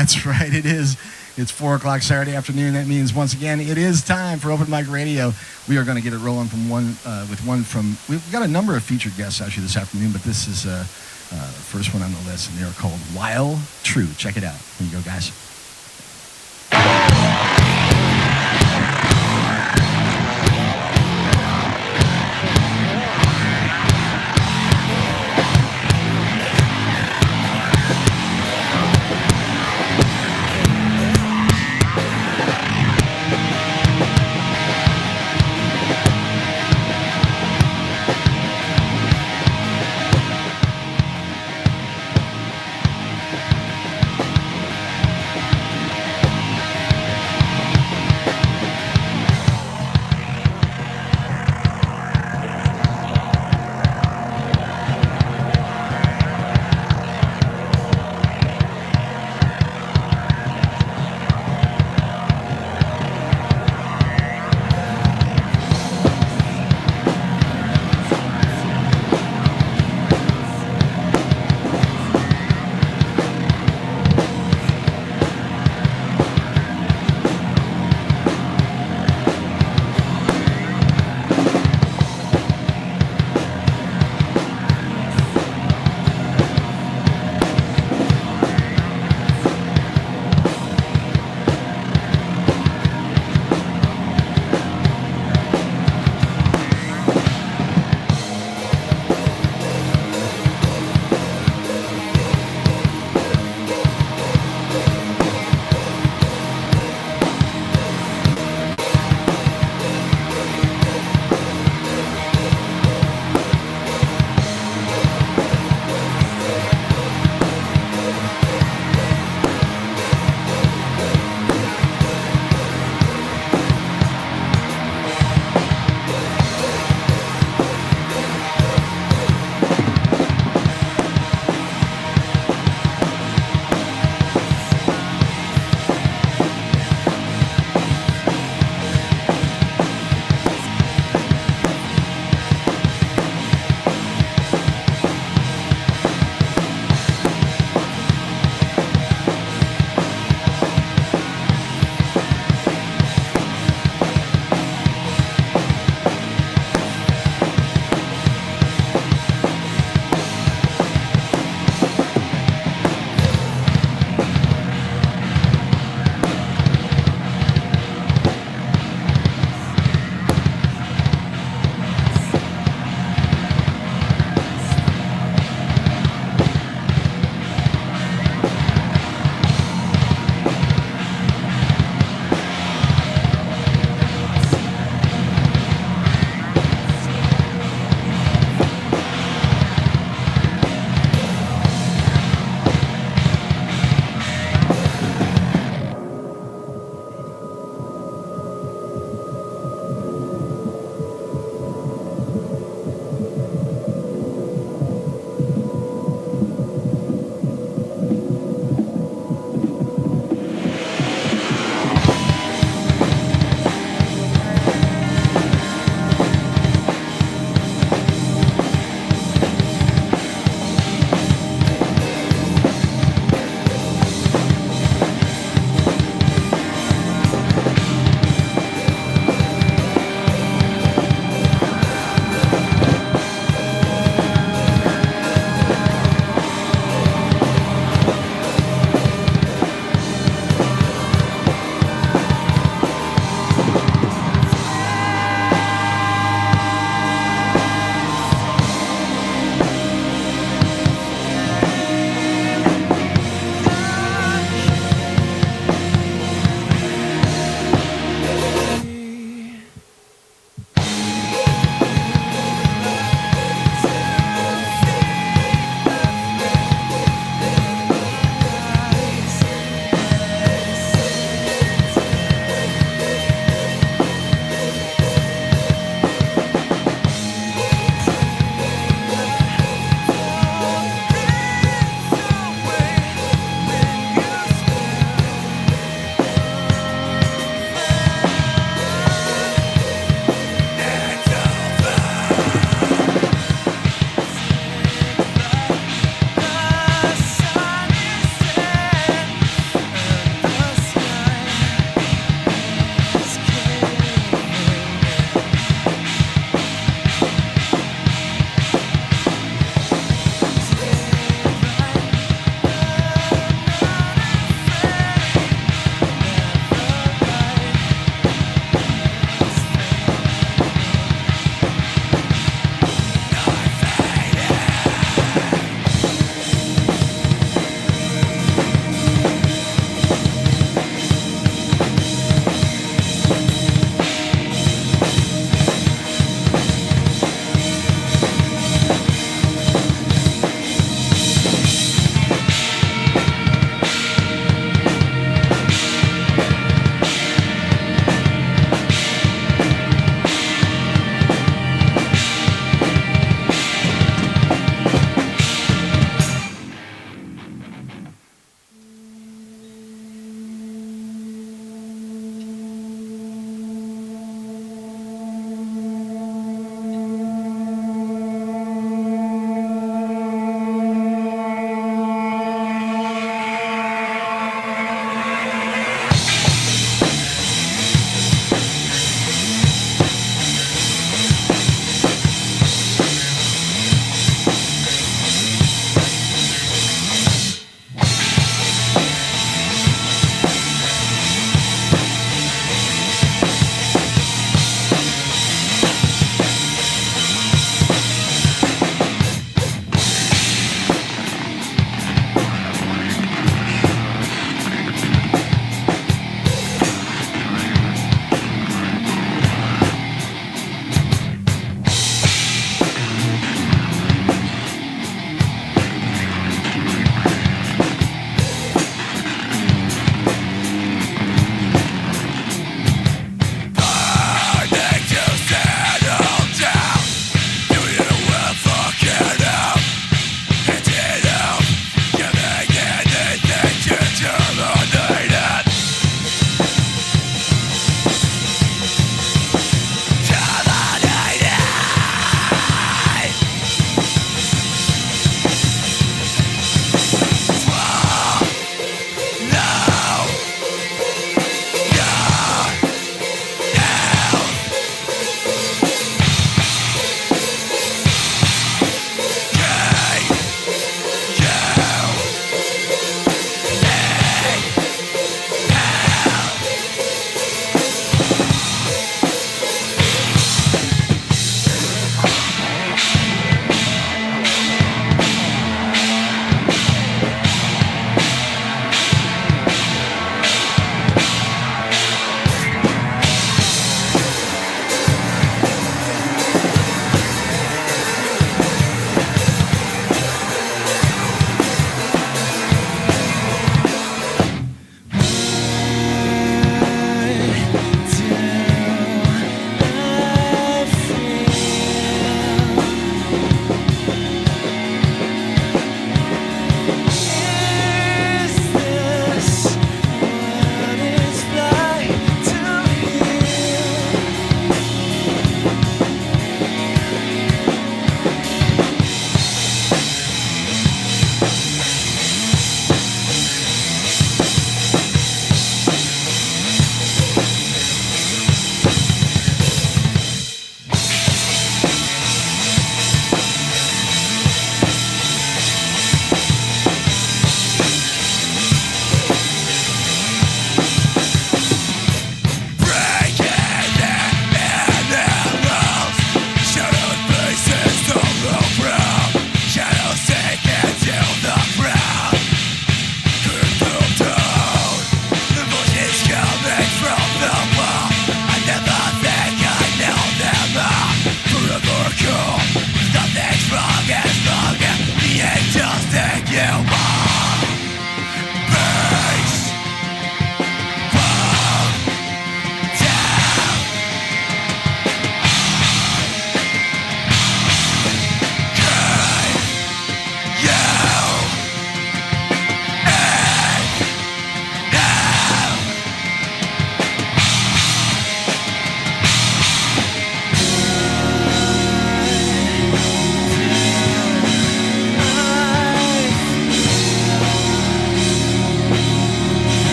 That's right, it is. It's 4 o'clock Saturday afternoon. That means, once again, it is time for Open Mic Radio. We are going to get it rolling we've got a number of featured guests actually this afternoon, but this is the first one on the list, and they're called Wild True. Check it out. Here you go, guys.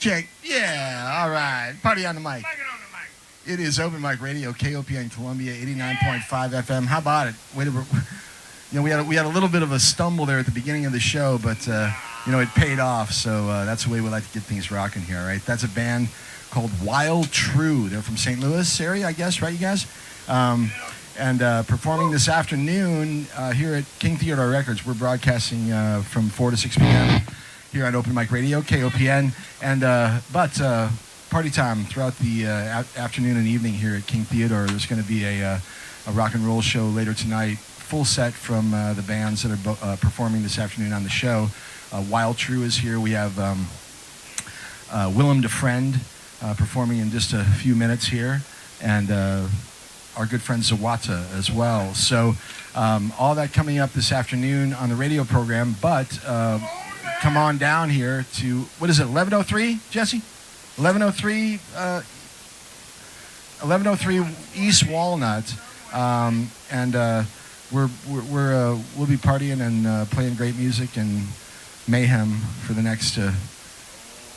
Check. Yeah, all right. Party on the mic. It is Open Mic Radio, KOPN Columbia, 89.5 FM. How about it? We had a little bit of a stumble there at the beginning of the show, but it paid off. So that's the way we like to get things rocking here, right? That's a band called Wild True. They're from St. Louis area, I guess, right, you guys? And performing this afternoon here at King Theodore Records. We're broadcasting from 4 to 6 p.m. here on Open Mic Radio, KOPN. But party time throughout the afternoon and evening here at King Theodore. There's going to be a rock and roll show later tonight. Full set from the bands that are performing this afternoon on the show. Wild True is here. We have Willem Dafrend performing in just a few minutes here. And our good friend Zawata as well. So all that coming up this afternoon on the radio program. But come on down here to, what is it, 1103, Jesse? 1103 East Walnut. We'll be partying and playing great music and mayhem for the next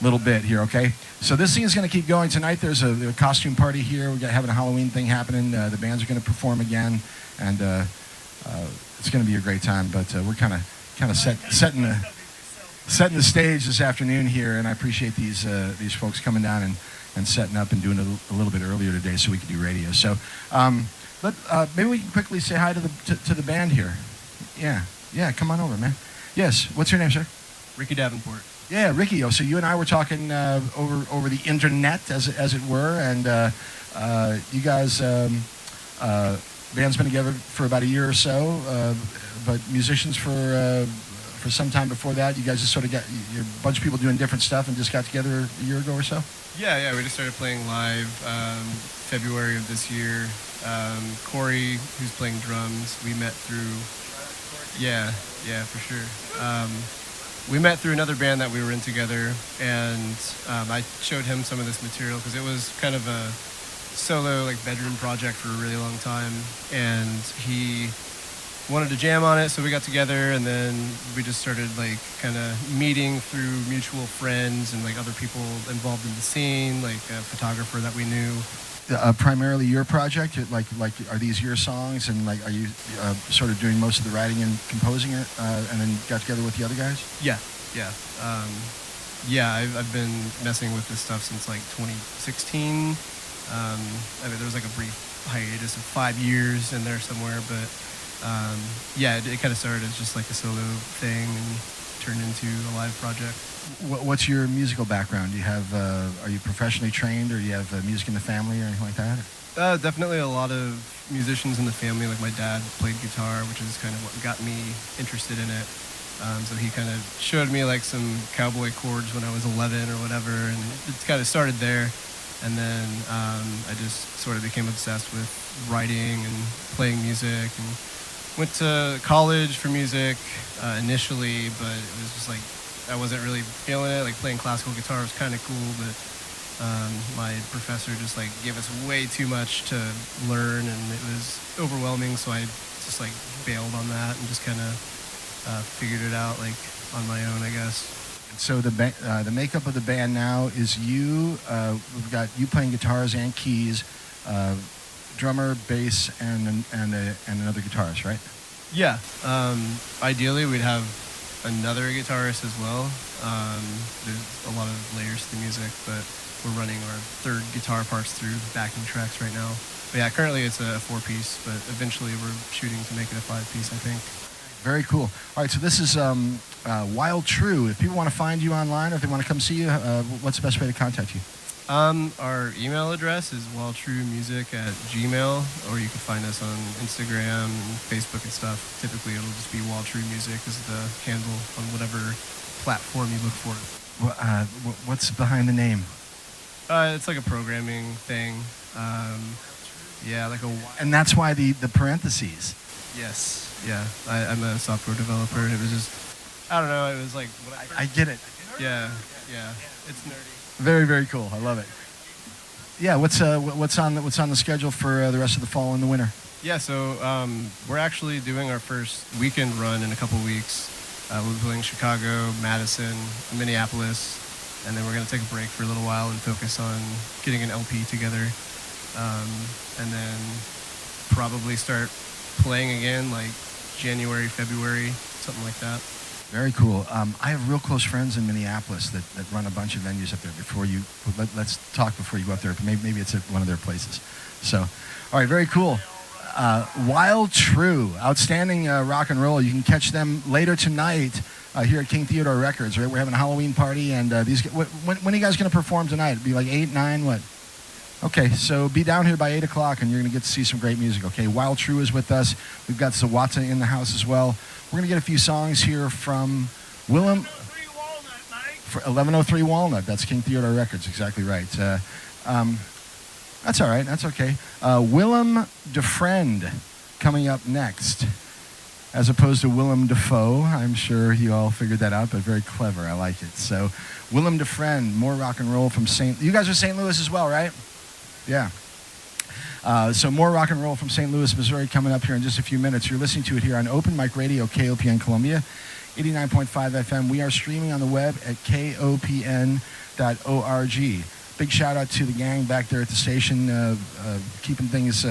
little bit here, okay? So this thing is going to keep going tonight. There's a costume party here. We're having a Halloween thing happening. The bands are going to perform again, and it's going to be a great time. But we're kind of setting the stage this afternoon here, and I appreciate these folks coming down and setting up and doing it a little bit earlier today so we could do radio. So maybe we can quickly say hi to the band here. Yeah, come on over, man. Yes, what's your name, sir? Ricky Davenport. Yeah, Ricky. So you and I were talking over the internet, as it were, and you guys, band's been together for about a year or so, but musicians for some time before that. You guys just sort of you're a bunch of people doing different stuff and just got together a year ago or so? Yeah, we just started playing live February of this year. Corey, who's playing drums, we met through... Yeah, for sure. We met through another band that we were in together, and I showed him some of this material because it was kind of a solo bedroom project for a really long time, and he wanted to jam on it, so we got together, and then we just started kind of meeting through mutual friends and other people involved in the scene, a photographer that we knew. Primarily your project, are these your songs, and are you sort of doing most of the writing and composing it, and then got together with the other guys? Yeah. I've been messing with this stuff since 2016. There was a brief hiatus of 5 years in there somewhere, but it kind of started as just a solo thing and turned into a live project. What's your musical background? Do you have? Are you professionally trained, or do you have music in the family or anything like that? Definitely a lot of musicians in the family. My dad played guitar, which is kind of what got me interested in it. So he kind of showed me some cowboy chords when I was 11 or whatever, and it kind of started there. And then I just sort of became obsessed with writing and playing music, and went to college for music initially, but it was just I wasn't really feeling it. Playing classical guitar was kind of cool, but my professor just gave us way too much to learn, and it was overwhelming. So I just bailed on that and just kind of figured it out on my own, I guess. So the makeup of the band now is you. We've got you playing guitars and keys, drummer, bass, and another guitarist, right? Yeah. Ideally, we'd have another guitarist as well. There's a lot of layers to the music, but we're running our third guitar parts through the backing tracks right now. But yeah, currently it's a 4-piece, but eventually we're shooting to make it a 5-piece, I think. Very cool. All right, so this is Wild True. If people want to find you online, or if they want to come see you, what's the best way to contact you? Our email address is wildtruemusic@gmail, or you can find us on Instagram and Facebook and stuff. Typically, it'll just be Wild True Music is the handle on whatever platform you look for. What's behind the name? It's a programming thing. And that's why the parentheses. Yes. Yeah. I'm a software developer, and it was just, I don't know, it was I get it. Yeah. It's nerdy. Very, very cool. I love it. Yeah, what's on the schedule for the rest of the fall and the winter? Yeah, so we're actually doing our first weekend run in a couple weeks. We'll be playing Chicago, Madison, Minneapolis, and then we're going to take a break for a little while and focus on getting an LP together, and then probably start playing again like January, February, something like that. Very cool. I have real close friends in Minneapolis that run a bunch of venues up there. Let's talk before you go up there. Maybe it's at one of their places. So, all right, very cool. Wild True, outstanding rock and roll. You can catch them later tonight here at King Theodore Records. Right, we're having a Halloween party, and when are you guys going to perform tonight? It'd be like 8, 9, what? Okay, so be down here by 8 o'clock, and you're going to get to see some great music. Okay, Wild True is with us. We've got Zawata in the house as well. We're going to get a few songs here from Willem. 1103 Walnut. That's King Theodore Records. Exactly right. That's all right. That's okay. Willem Dafrend coming up next, as opposed to Willem Dafoe. I'm sure you all figured that out, but very clever. I like it. So Willem Dafrend, more rock and roll from St. You guys are St. Louis as well, right? Yeah. So more rock and roll from St. Louis, Missouri coming up here in just a few minutes. You're listening to it here on Open Mic Radio, KOPN Columbia, 89.5 FM. We are streaming on the web at kopn.org. Big shout out to the gang back there at the station, keeping things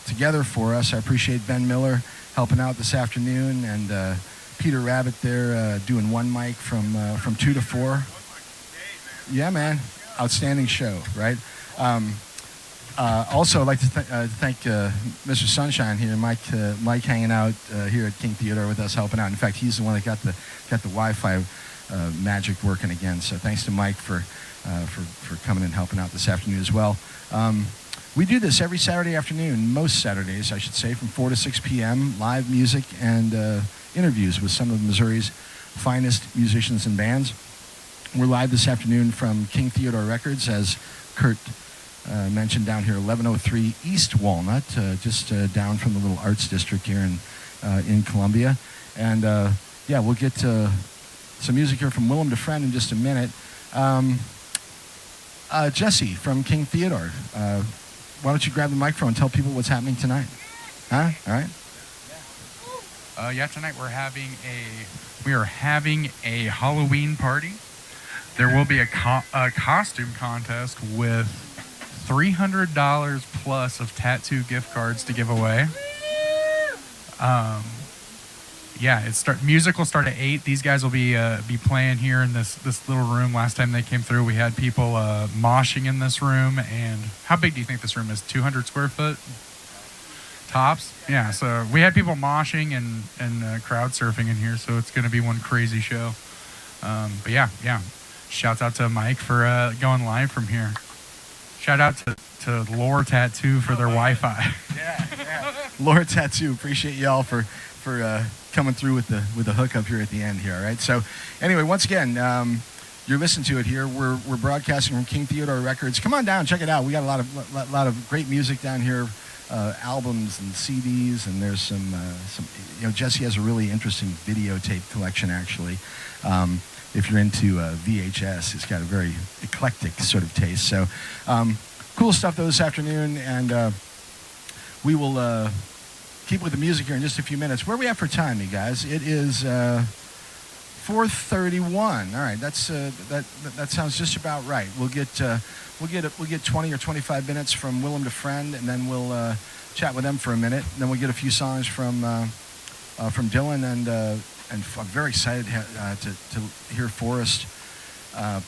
together for us. I appreciate Ben Miller helping out this afternoon, and Peter Rabbit there doing one mic from 2 to 4. Yeah, man. Outstanding show, right? Also, I'd like to thank Mr. Sunshine here, Mike hanging out here at King Theodore with us, helping out. In fact, he's the one that got the Wi-Fi magic working again. So thanks to Mike for coming and helping out this afternoon as well. We do this every Saturday afternoon, most Saturdays, I should say, from 4 to 6 p.m., live music and interviews with some of Missouri's finest musicians and bands. We're live this afternoon from King Theodore Records, as Kurt mentioned, down here, 1103 East Walnut, just down from the little arts district here in Columbia. And yeah, we'll get some music here from Willem Dafrend in just a minute. Jesse from King Theodore, why don't you grab the microphone and tell people what's happening tonight? Huh? All right. Yeah, tonight we are having a Halloween party. There will be a costume contest with $300 plus of tattoo gift cards to give away. Yeah, music will start at 8. These guys will be playing here in this little room. Last time they came through, we had people moshing in this room. And how big do you think this room is? 200 square foot? Tops? Yeah, so we had people moshing and crowd surfing in here, so it's going to be one crazy show. But yeah. Shouts out to Mike for going live from here. Shout out to Lore Tattoo for their Wi-Fi. Yeah. Lore Tattoo, appreciate y'all for coming through with the hookup here at the end here. All right. So anyway, once again, you're listening to it here. We're broadcasting from King Theodore Records. Come on down, check it out. We got a lot of great music down here, albums and CDs, and there's some. Jesse has a really interesting videotape collection actually. If you're into VHS, it's got a very eclectic sort of taste. So cool stuff though this afternoon, and we will keep with the music here in just a few minutes. Where are we at for time, you guys? It is 4:31. All right, that sounds just about right. We'll get 20 or 25 minutes from Willem Dafrend, and then we'll chat with them for a minute. And then we'll get a few songs from Dylan, and I'm very excited to hear Forrest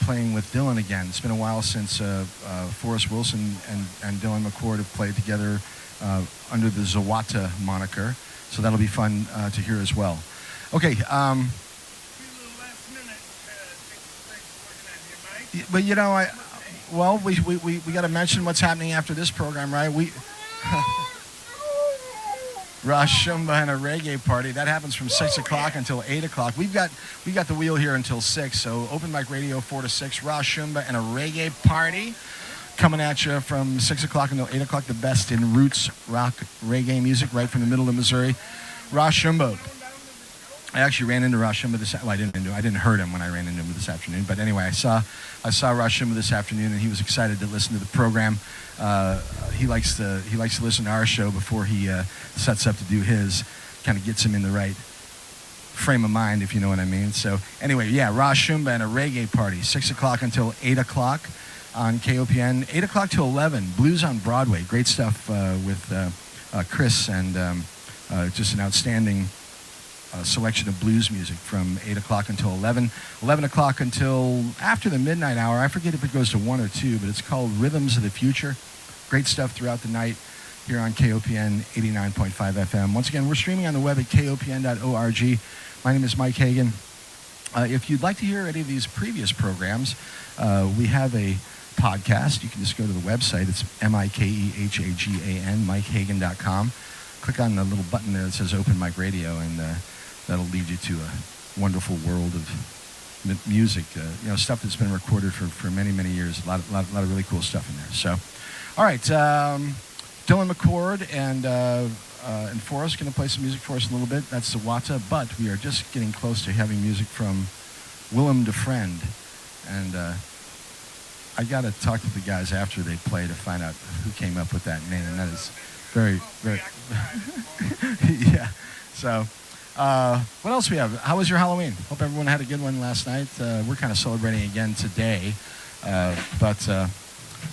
playing with Dylan again. It's been a while since Forrest Wilson and Dylan McCord have played together under the Zawata moniker, so that'll be fun to hear as well. Okay. But we got to mention what's happening after this program, right? Rosh Shumba and a reggae party. That happens from 6 o'clock until 8 o'clock. We got the wheel here until 6, so Open Mic Radio 4 to 6. Rosh Shumba and a reggae party coming at you from 6 o'clock until 8 o'clock. The best in roots rock reggae music right from the middle of Missouri. Rosh Shumba. I actually ran into Rosh Shumba this. Well, I didn't hurt him when I ran into him this afternoon. But anyway, I saw Rosh Shumba this afternoon, and he was excited to listen to the program. He likes to listen to our show before he sets up to do his. Kind of gets him in the right frame of mind, if you know what I mean. So anyway, yeah, Rosh Shumba and a reggae party, 6 o'clock until 8 o'clock on KOPN, 8 o'clock to 11, Blues on Broadway. Great stuff with Chris, and just an outstanding selection of blues music from 8 o'clock until 11. 11 o'clock until after the midnight hour. I forget if it goes to 1 or 2, but it's called Rhythms of the Future. Great stuff throughout the night here on KOPN 89.5 FM. Once again, we're streaming on the web at kopn.org. My name is Mike Hagan. If you'd like to hear any of these previous programs, we have a podcast. You can just go to the website. It's MikeHagan, MikeHagan.com. Click on the little button there that says Open Mic Radio, and that'll lead you to a wonderful world of music, stuff that's been recorded for many, many years. A lot of really cool stuff in there. So, all right, Dylan McCord and Forrest going to play some music for us in a little bit. That's Sawata, but we are just getting close to having music from Willem Dafrend, and I got to talk to the guys after they play to find out who came up with that name, and that is very, very, yeah. So, what else we have? How was your Halloween? Hope everyone had a good one last night. We're kind of celebrating again today, but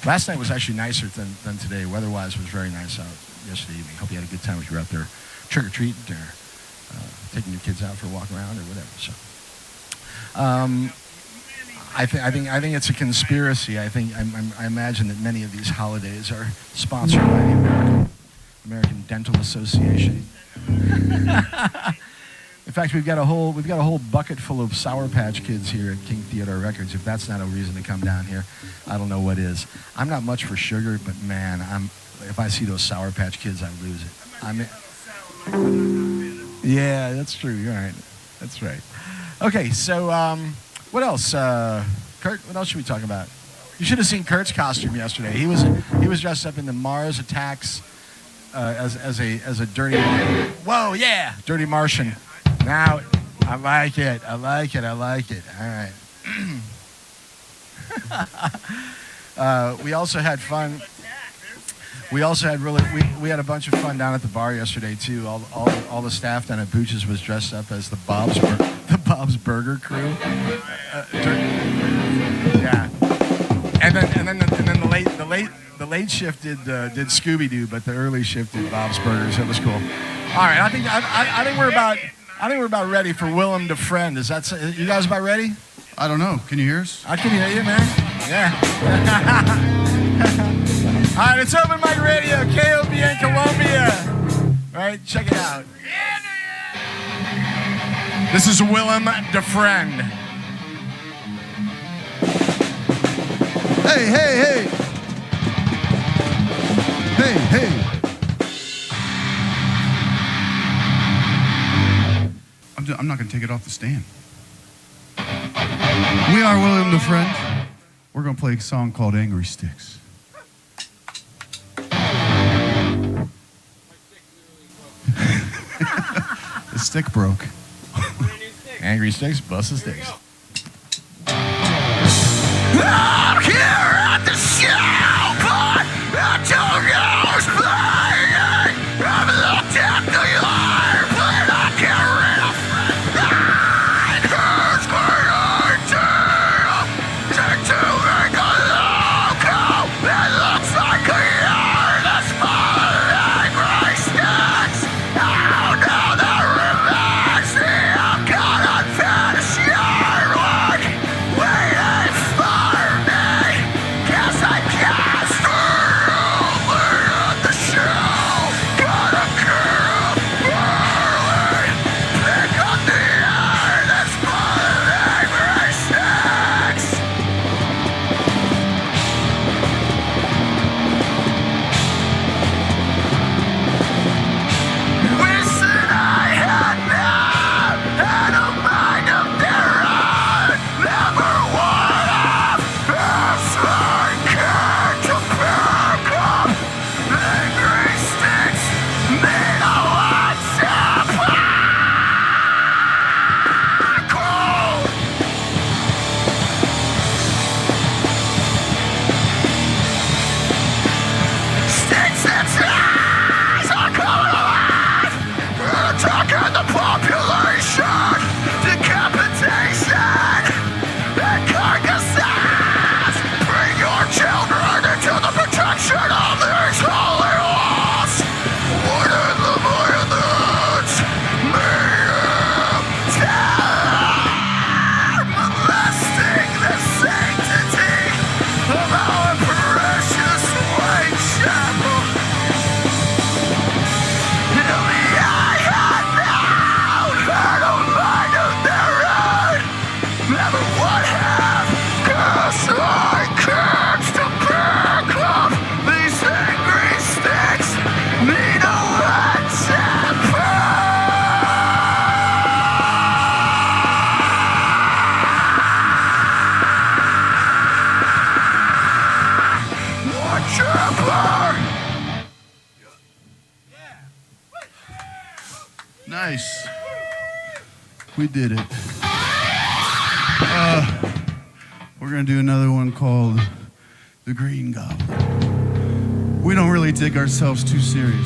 last night was actually nicer than today. Weather-wise, was very nice out yesterday evening. Hope you had a good time if you were out there trick-or-treating or taking your kids out for a walk around or whatever. So, I think it's a conspiracy. I imagine that many of these holidays are sponsored by the American Dental Association. In fact, we've got a whole bucket full of Sour Patch Kids here at King Theodore Records. If that's not a reason to come down here, I don't know what is. I'm not much for sugar, but man, if I see those Sour Patch Kids, I lose it. Yeah, that's true. You're right. That's right. Okay, so what else? Kurt, what else should we talk about? You should have seen Kurt's costume yesterday. He was dressed up in the Mars Attacks as a dirty. Whoa, yeah, dirty Martian. Now, I like it. All right. We also had fun. We had a bunch of fun down at the bar yesterday too. All the staff down at Booch's was dressed up as the Bob's Burger Crew. Yeah. And then the late shift did Scooby Doo, but the early shift did Bob's Burgers. That was cool. All right, I think we're about ready for Willem Dafrend. Is that you guys about ready? I don't know. Can you hear us? I can hear you, man. Yeah. All right, it's Open Mic Radio, KOPN Columbia. All right, check it out. This is Willem Dafrend. Hey, hey, hey. Hey, hey. I'm not going to take it off the stand. We are Willem Dafrend. We're going to play a song called Angry Sticks. The stick broke. Angry Sticks, bust the sticks. I'm here at the show, but I don't know who's playing. I've looked at the yard, but I can't read a friend. Who's going to make a logo? It looks like a yard that's full of angry sticks. Oh no, the reminds me of God unfinished yard work. Waiting for me. Nice. We did it. We're going to do another one called The Green Goblin. We don't really take ourselves too serious.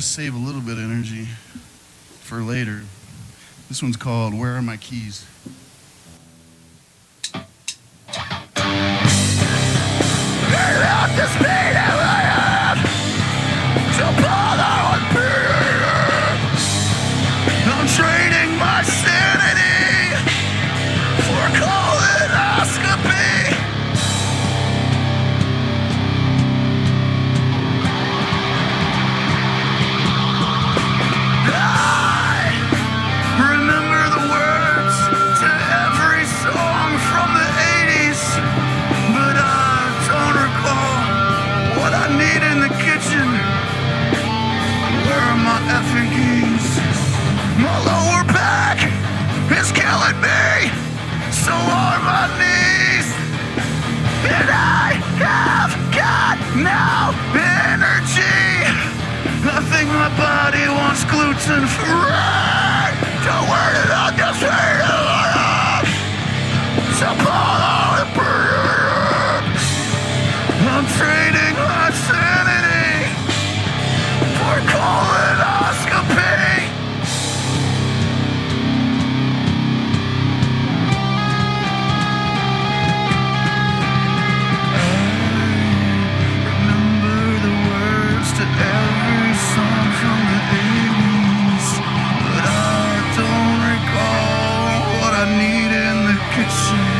Save a little bit of energy for later. This one's called Where Are My Keys? I'm trading my sanity for colonoscopy. My lower back is killing me, so are my knees. And I have got no energy. I think my body wants gluten free. Don't worry, I'll just fade it. So follow the bird. I'm trading my sanity for colonoscopy. Every song from the 80s, but I don't recall what I need in the kitchen.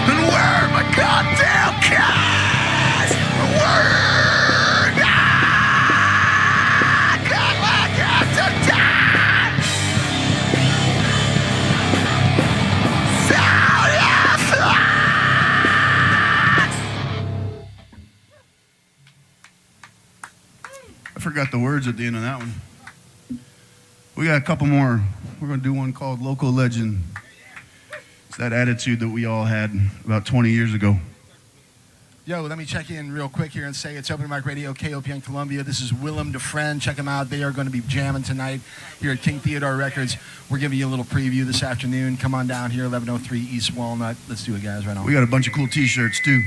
And where are my goddamn cats? Where I got my cats to die. So yes, I forgot the words at the end of that one. We got a couple more. We're going to do one called Local Legend. It's that attitude that we all had about 20 years ago. Yo, let me check in real quick here and say it's Open Mic Radio, KOPN Columbia. This is Willem, Dafrend. Check them out. They are going to be jamming tonight here at King Theodore Records. We're giving you a little preview this afternoon. Come on down here, 1103 East Walnut. Let's do it, guys, right on. We got a bunch of cool t-shirts, too.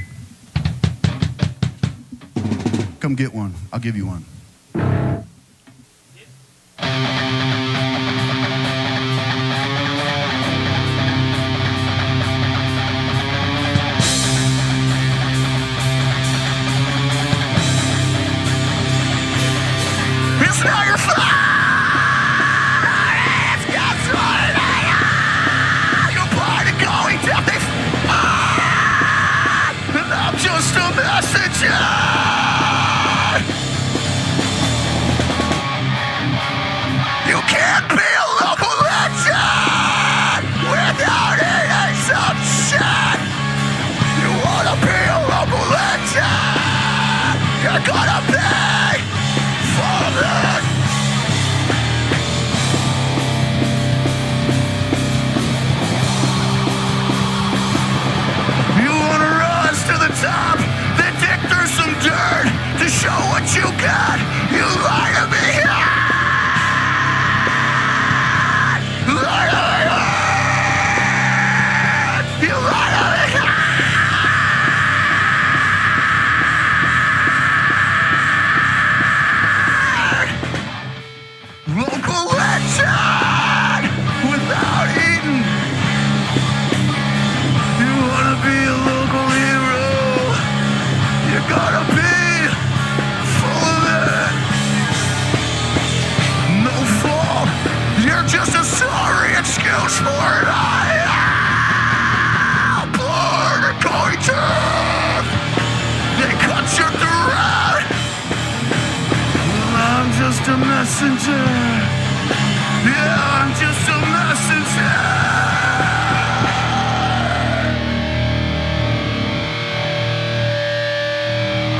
Come get one. I'll give you one. smell your fire. It's got something in you. You're blind and going down. And I'm just a messenger. You can't be a local legend without eating some shit. You wanna be a local legend, you're gonna pay for it. You wanna rise to the top, then dig through some dirt to show what you got. You lie to me. Local legend without eating. You wanna be a local hero, you gotta be full of it. No fault, you're just a sorry excuse for it. I am born and going to. They cut your throat. Well, I'm just a messenger. Yeah, I'm just a messenger.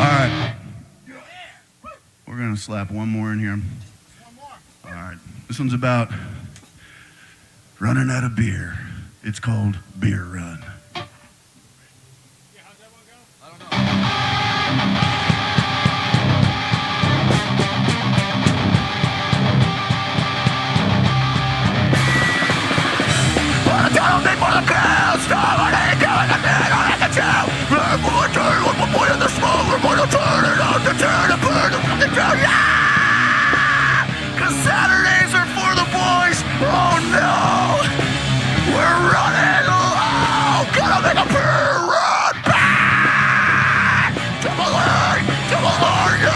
All right. We're going to slap one more in here. One more. All right. This one's about running out of beer. It's called Beer Run. Saturdays are for the boys. Oh no, we're running low. Gotta make a beer run back. Double R, you double R, you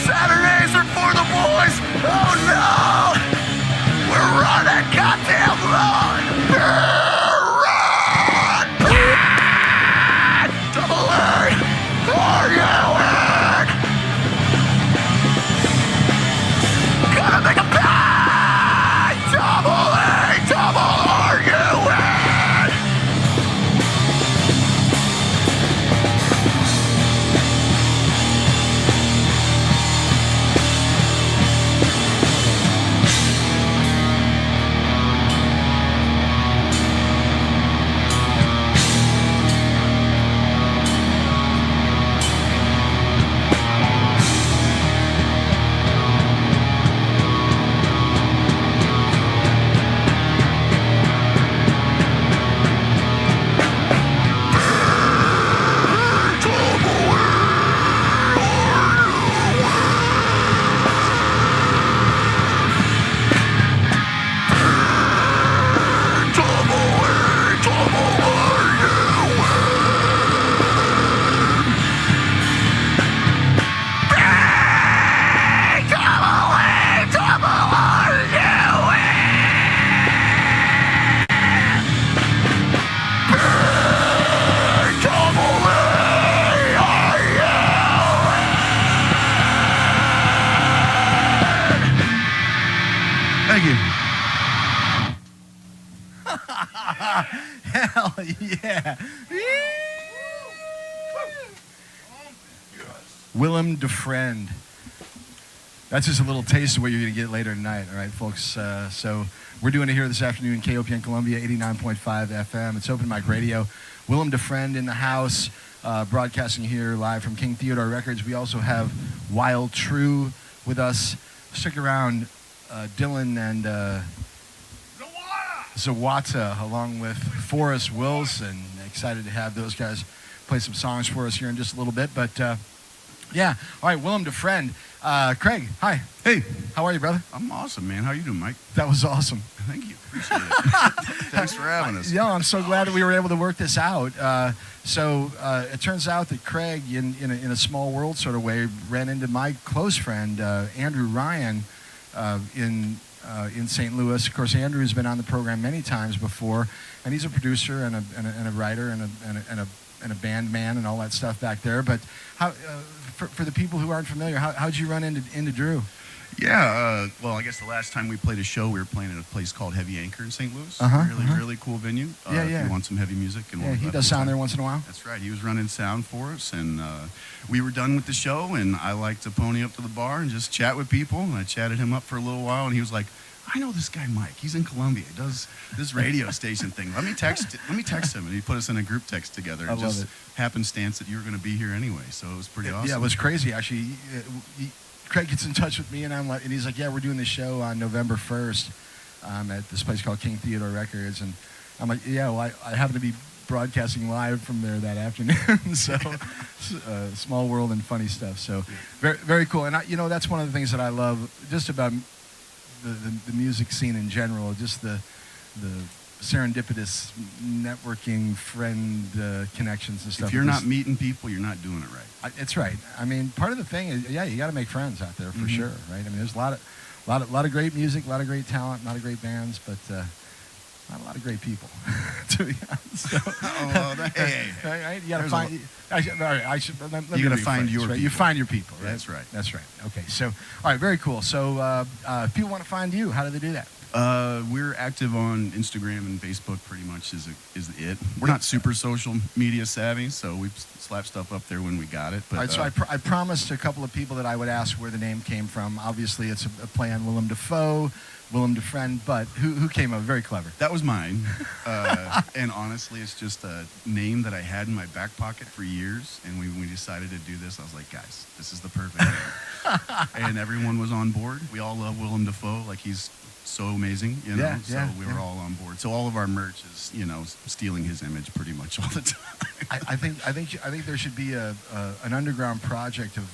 Saturdays are for the boys. Oh no, we're running goddamn long. Run, double A, are you in? Gotta make a pay. Double A, are you in? Thank you. Hell yeah. Willem Dafrend. That's just a little taste of what you're going to get later tonight, all right, folks? So we're doing it here this afternoon, KOPN Columbia, 89.5 FM. It's Open Mic Radio. Willem Dafrend in the house, broadcasting here live from King Theodore Records. We also have Wild True with us. Stick around, Dylan and Zawata, along with Forrest Wilson. Excited to have those guys play some songs for us here in just a little bit. But, yeah. All right, Willem Dafrend. Craig, hi. Hey, How are you, brother? I'm awesome, man. How you doing, Mike? That was awesome. Thank you. Appreciate it. Thanks for having us. Yeah, I'm so glad that we were able to work this out. So it turns out that Craig, in a small world sort of way, ran into my close friend, Andrew Ryan, in St. Louis. Of course, Andrew's been on the program many times before, and he's a producer and a writer and a band man and all that stuff back there. But how, for the people who aren't familiar, how'd you run into Drew? Yeah, well, I guess the last time we played a show, we were playing at a place called Heavy Anchor in St. Louis. Really cool venue. If you want some heavy music. And Yeah, he does sound there once in a while. That's right. He was running sound for us, and we were done with the show, and I like to pony up to the bar and just chat with people. And I chatted him up for a little while, and he was like, I know this guy Mike. He's in Columbia. He does this radio station thing. Let me text him, and he put us in a group text together. I love it. Happenstance that you were going to be here anyway, so it was pretty awesome. Yeah, it was crazy actually. Craig gets in touch with me, and he's like, "Yeah, we're doing this show on November 1st at this place called King Theodore Records," and I'm like, "Yeah, well, I happen to be broadcasting live from there that afternoon." So small world and funny stuff. So very, very cool. And that's one of the things that I love just about the music scene in general, just the serendipitous networking, friend connections and stuff. If you're not meeting people, you're not doing it right. It's right. I mean, part of the thing is, you got to make friends out there for sure, right? I mean, there's a lot of great music, a lot of great talent, a lot of great bands, but not a lot of great people, to be honest. So, right? You got to find. You got to find your people. You find your people, right? That's right. That's right. Okay. So, all right, very cool. So, if people want to find you, how do they do that? We're active on Instagram and Facebook. Pretty much is it. We're not super social media savvy, so we slap stuff up there when we got it. But, all right, so I promised a couple of people that I would ask where the name came from. Obviously, it's a play on Willem Dafoe, Willem Dafrend, but who came up? Very clever. That was mine. And honestly, it's just a name that I had in my back pocket for years. And when we decided to do this, I was like, guys, this is the perfect name. And everyone was on board. We all love Willem Dafoe. Like, he's so amazing, so we were all on board. So all of our merch is, stealing his image pretty much all the time. I think there should be an underground project of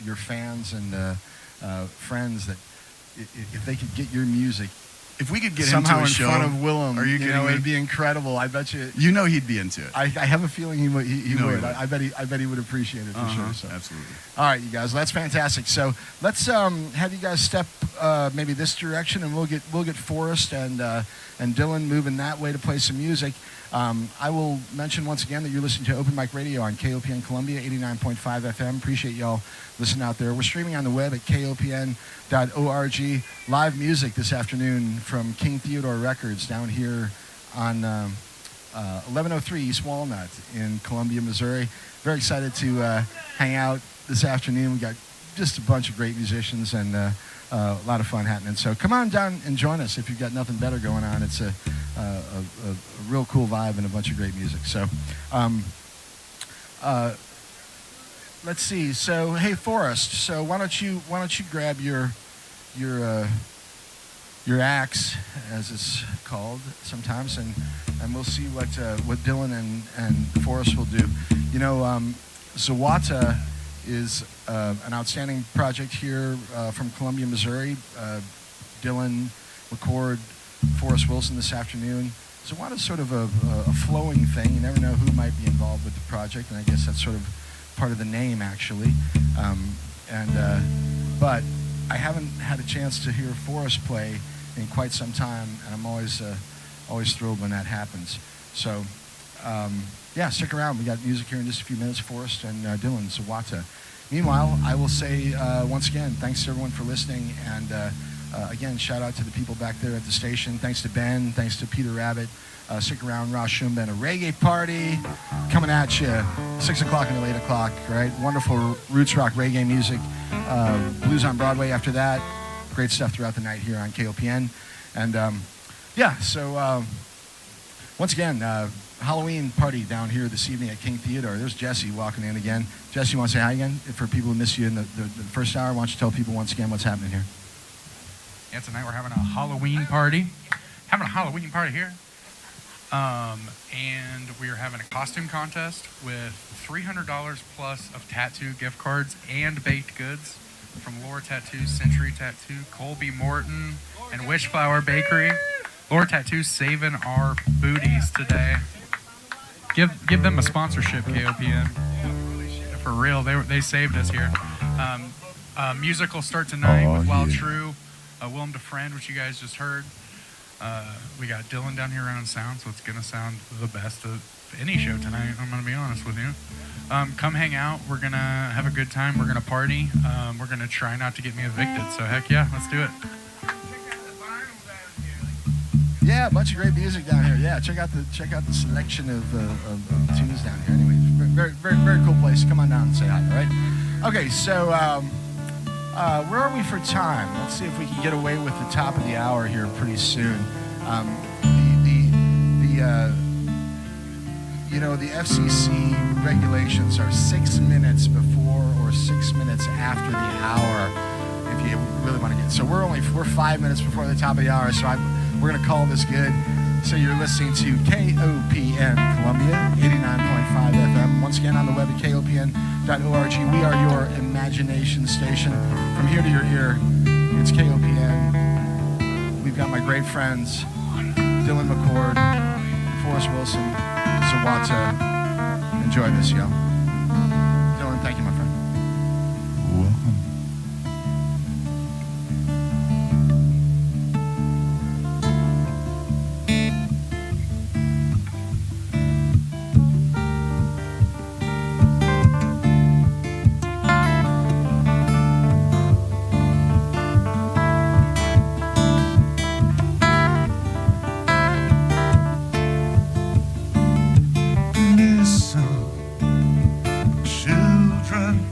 your fans and friends that if they could get your music, if we could get somehow him to a show in front of Willem, are you kidding me? It'd be incredible. I bet you. He'd be into it. I have a feeling he would. He would. would. I bet he would appreciate it for sure. So. Absolutely. All right, you guys, that's fantastic. So let's have you guys step maybe this direction, and we'll get Forrest and Dylan moving that way to play some music. I will mention once again that you're listening to Open Mic Radio on KOPN Columbia, 89.5 FM. Appreciate y'all listening out there. We're streaming on the web at kopn.org. Live music this afternoon from King Theodore Records down here on 1103 East Walnut in Columbia, Missouri. Very excited to hang out this afternoon. We got just a bunch of great musicians and a lot of fun happening. So come on down and join us if you've got nothing better going on. It's a real cool vibe and a bunch of great music. So let's see. So hey, Forrest. So why don't you grab your axe, as it's called sometimes, and we'll see what Dylan and Forrest will do. Zawata is an outstanding project here from Columbia, Missouri. Dylan McCord, Forrest Wilson this afternoon. Zawata's sort of a flowing thing. You never know who might be involved with the project, and I guess that's sort of part of the name, actually. But I haven't had a chance to hear Forrest play in quite some time, and I'm always thrilled when that happens. So, stick around. We got music here in just a few minutes. Forrest and Dylan, Zawata. Meanwhile, I will say once again, thanks to everyone for listening, and again, shout out to the people back there at the station. Thanks to Ben, thanks to Peter Rabbit, Stick around, Ross Shumben, a reggae party coming at you 6 o'clock until 8 o'clock, right? Wonderful roots rock reggae music. Blues on Broadway after that. Great stuff throughout the night here on KOPN. And so once again, Halloween party down here this evening at King Theodore. There's Jesse walking in again. Jesse, you want to say hi again? For people who missed you in the first hour, why don't you tell people once again what's happening here? Yeah, tonight we're having a Halloween party. Having a Halloween party here. And we are having a costume contest with $300 plus of tattoo gift cards and baked goods from Lore Tattoo, Century Tattoo, Colby Morton, and Wishflower Bakery. Lore Tattoo saving our booties today. Give them a sponsorship, KOPN. For real, they saved us here. Musical start tonight with Wild True, Willem Dafrend, which you guys just heard. We got Dylan down here around sound, so it's going to sound the best of any show tonight, I'm going to be honest with you. Come hang out. We're going to have a good time. We're going to party. We're going to try not to get me evicted, so heck yeah, let's do it. Yeah, a bunch of great music down here. Yeah, check out the selection of tunes down here. Anyway, very, very, very cool place. Come on down and say hi, all right? Okay, so where are we for time? Let's see if we can get away with the top of the hour here pretty soon. The FCC regulations are 6 minutes before or 6 minutes after the hour. If you really want to get, so we're 5 minutes before the top of the hour. So we're gonna call this good. So you're listening to KOPN Columbia 89.5 FM. Once again on the web at KOPN.org. We are your imagination station. From here to your ear, it's KOPN. We've got my great friends, Dylan McCord, Forrest Wilson, Zawata. Enjoy this, yo. Dylan, thank you, my friend. Welcome. Listen, children.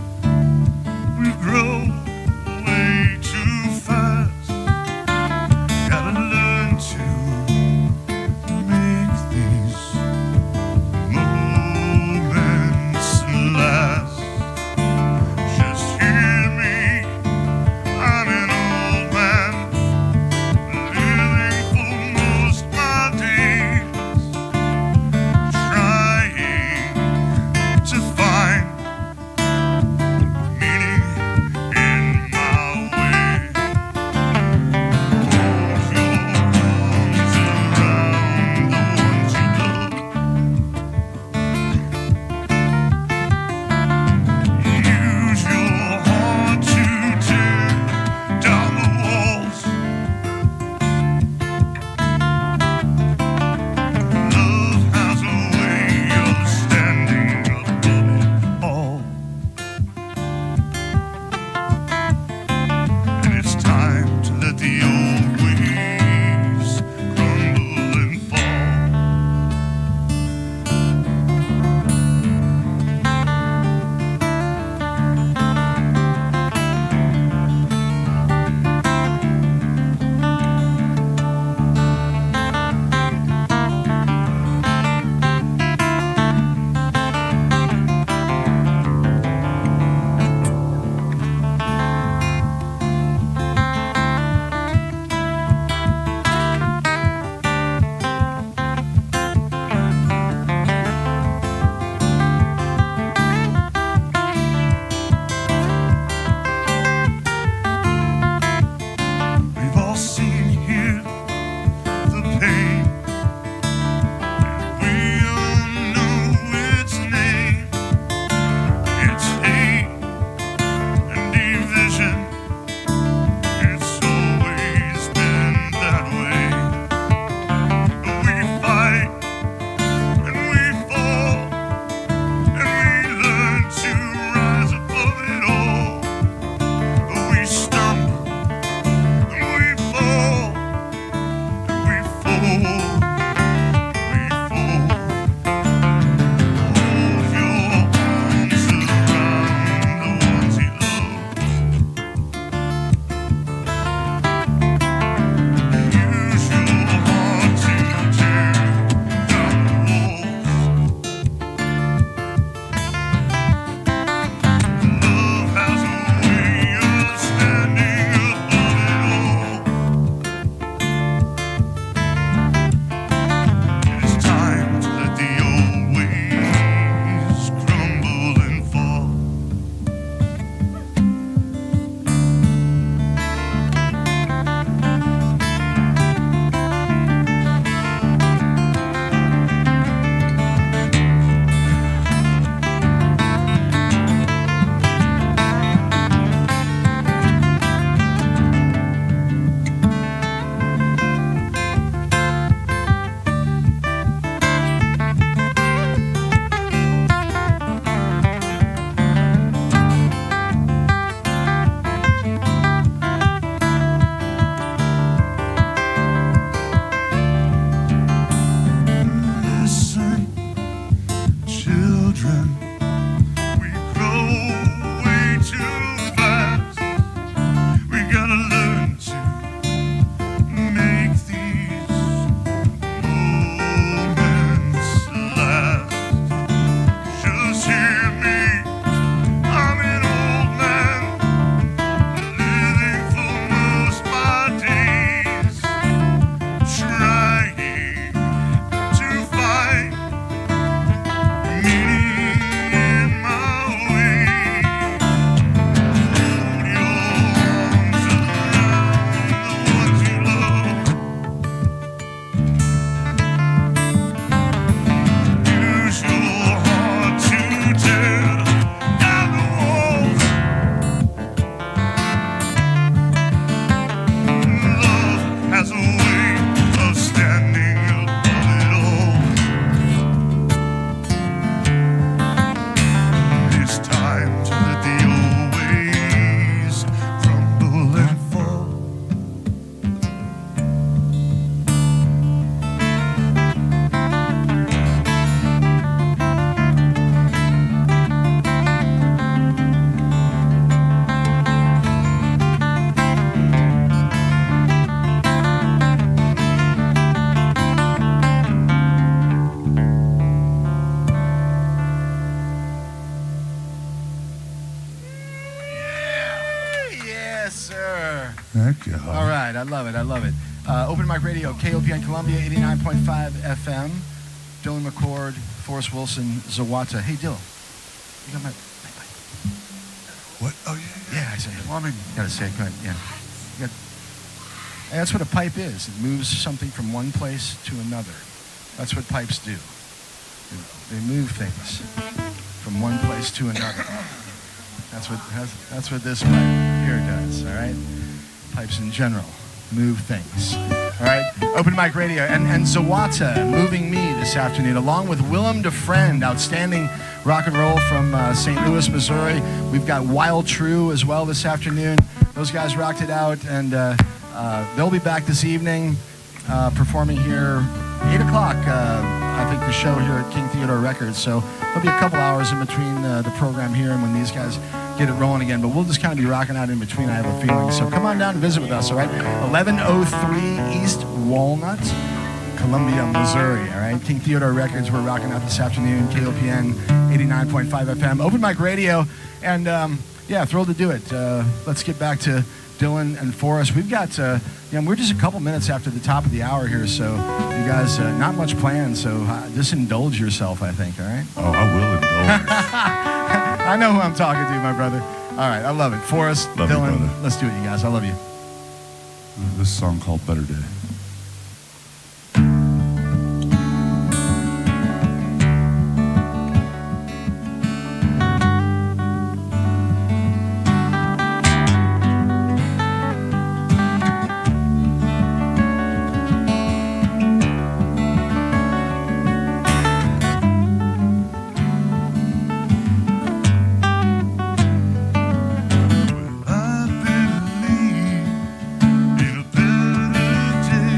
God. All right, I love it. I love it. Open Mic Radio, KOPN Columbia, 89.5 FM. Dylan McCord, Forrest Wilson, Zawata. Hey, Dylan. You got my... What? Oh, yeah. Yeah, I say it. Well, I mean, Gotta say it. Go ahead. Yeah. You got, and that's what a pipe is. It moves something from one place to another. That's what pipes do. They move things from one place to another. That's what this pipe here does. All right. Pipes in general move things. All right. Open Mic Radio and Zawata moving me this afternoon, along with Willem Dafrend, outstanding rock and roll from St. Louis, Missouri. We've got Wild True as well this afternoon. Those guys rocked it out, and they'll be back this evening performing here 8 o'clock. I think the show here at King Theodore Records. So there'll be a couple hours in between the program here and when these guys get it rolling again. But we'll just kind of be rocking out in between, I have a feeling. So come on down and visit with us, all right? 1103 East Walnut, Columbia, Missouri, all right? King Theodore Records, we're rocking out this afternoon. KOPN 89.5 FM. Open Mic Radio. And, yeah, thrilled to do it. Let's get back to Dylan and Forrest. We've got, we're just a couple minutes after the top of the hour here, so you guys, not much planned, so just indulge yourself, I think, all right? oh, I will indulge. I know who I'm talking to, my brother. All right, I love it. Forrest, Love you, Dylan, brother. let's do it, you guys. I love you. This song called Better Day. I believe in a better day.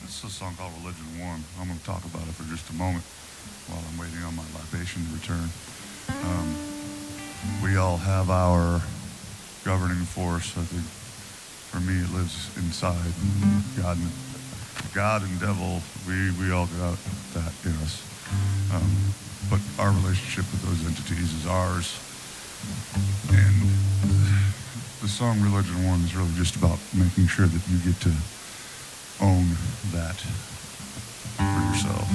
This is a song called Religion One. I'm going to talk about it for just a moment while I'm waiting on my libation to return. We all have our governing force. I think for me it lives inside. God and devil, we all got that in us. But our relationship with those entities is ours. And the song Religion One is really just about making sure that you get to own that for yourself.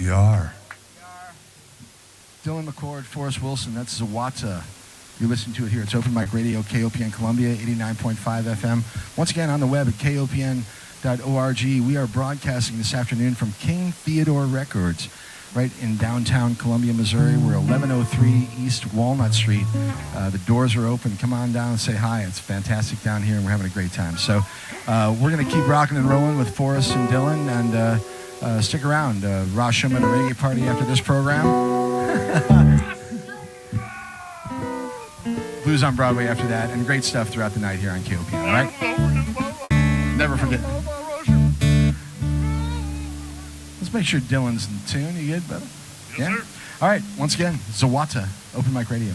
We are. Dylan McCord, Forrest Wilson, that's Zawata. You're listening to it here. It's Open Mic Radio, KOPN Columbia, 89.5 FM. Once again, on the web at kopn.org. We are broadcasting this afternoon from King Theodore Records, right in downtown Columbia, Missouri. We're 1103 East Walnut Street. The doors are open. Come on down and say hi. It's fantastic down here, and we're having a great time. So we're going to keep rocking and rolling with Forrest and Dylan, and stick around. Ross Schumann at a reggae party after this program. Blues on Broadway after that, and great stuff throughout the night here on KOPN, all right? Never forget. Let's make sure Dylan's in tune. You good, brother? Yes, Yeah? sir. All right, once again, Zawata, Open Mic Radio.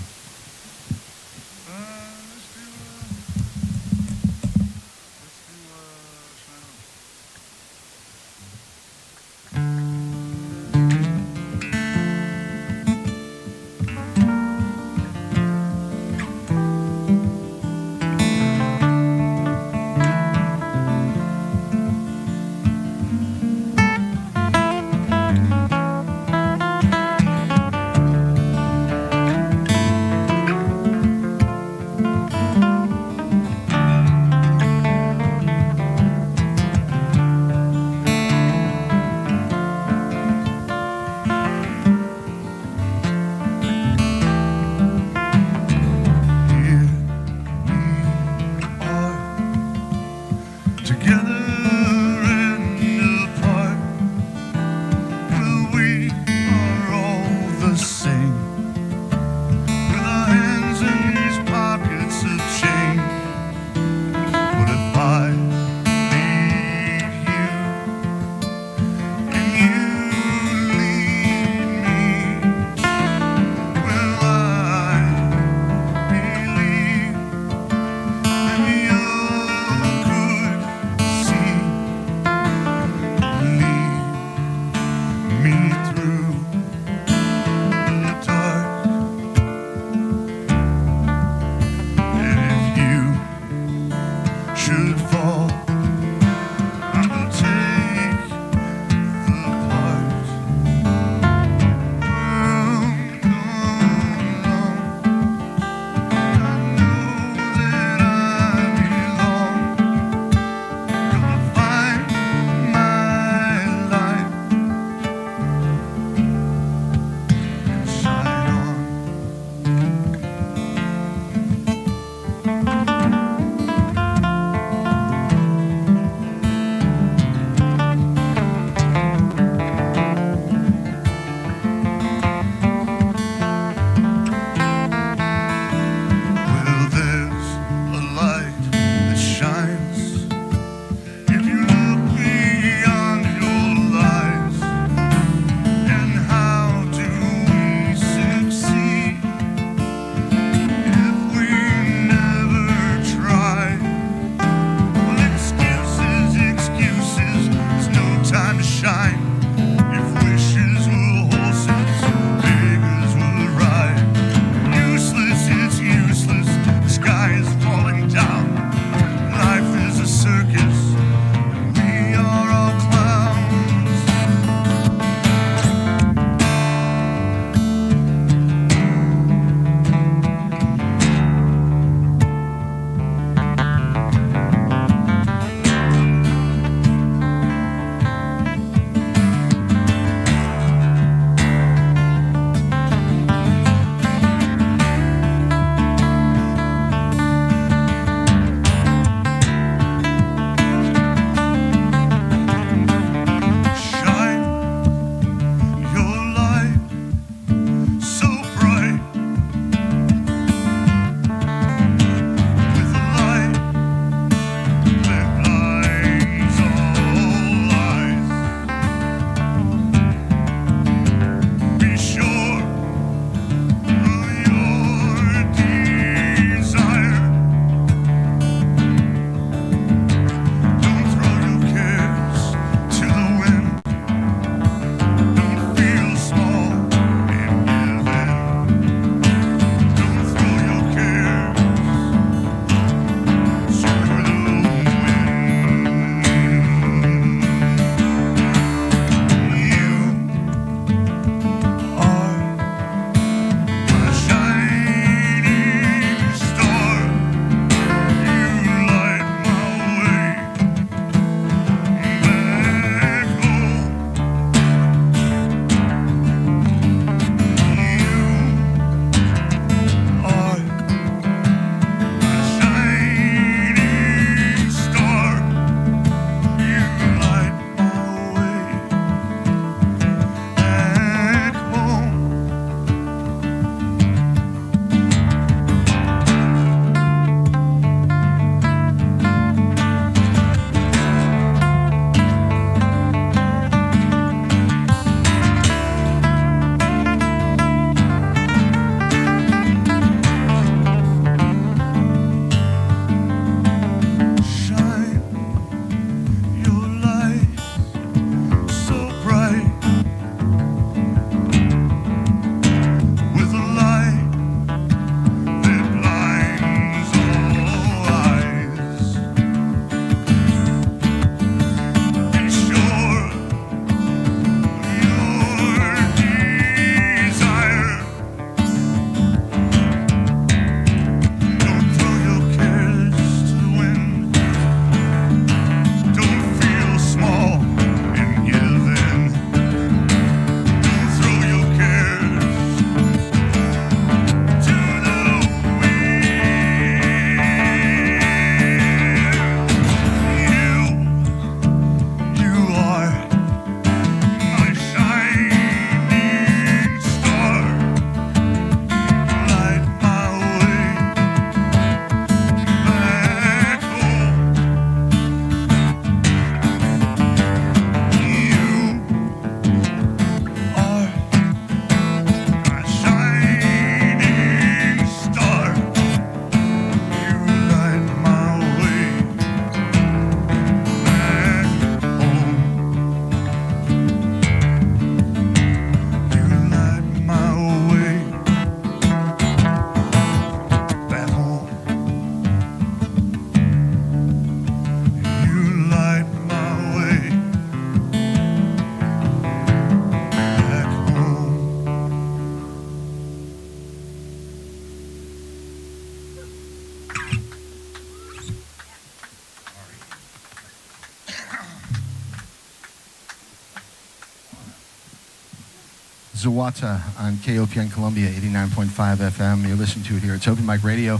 Zawata on KOPN Columbia 89.5 FM. You're listening to it here. It's Open Mic Radio.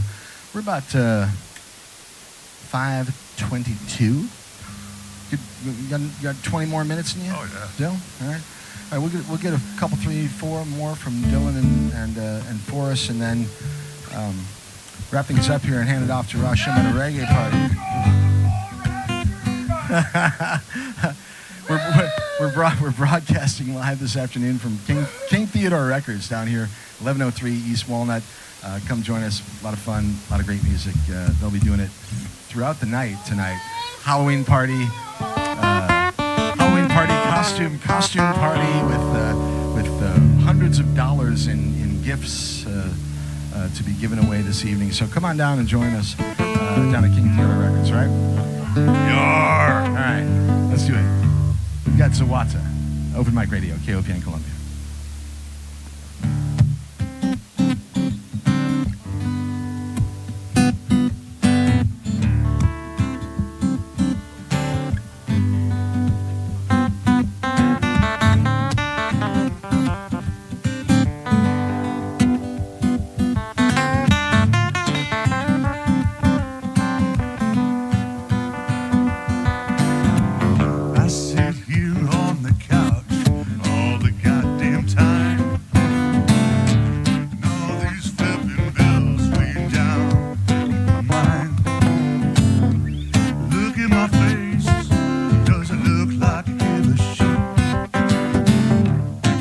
We're about 5:22. You got 20 more minutes in you? Oh, yeah. Still? All right. All right, we'll get a couple, 3, 4 more from Dylan and Forrest, and then wrap things up here and hand it off to Rashim at a reggae party. We're broadcasting live this afternoon from King Theodore Records down here, 1103 East Walnut. Come join us. A lot of fun, a lot of great music. They'll be doing it throughout the night tonight. Halloween party, costume party with hundreds of dollars in gifts to be given away this evening. So come on down and join us down at King Theodore Records, right? Yar! All right, let's do it. We've got Zawata, Open Mic Radio, KOPN Columbia. I sit here on the couch all the goddamn time. And all these flipping bills weighing down my mind. Look at my face, does it look like I give a shit?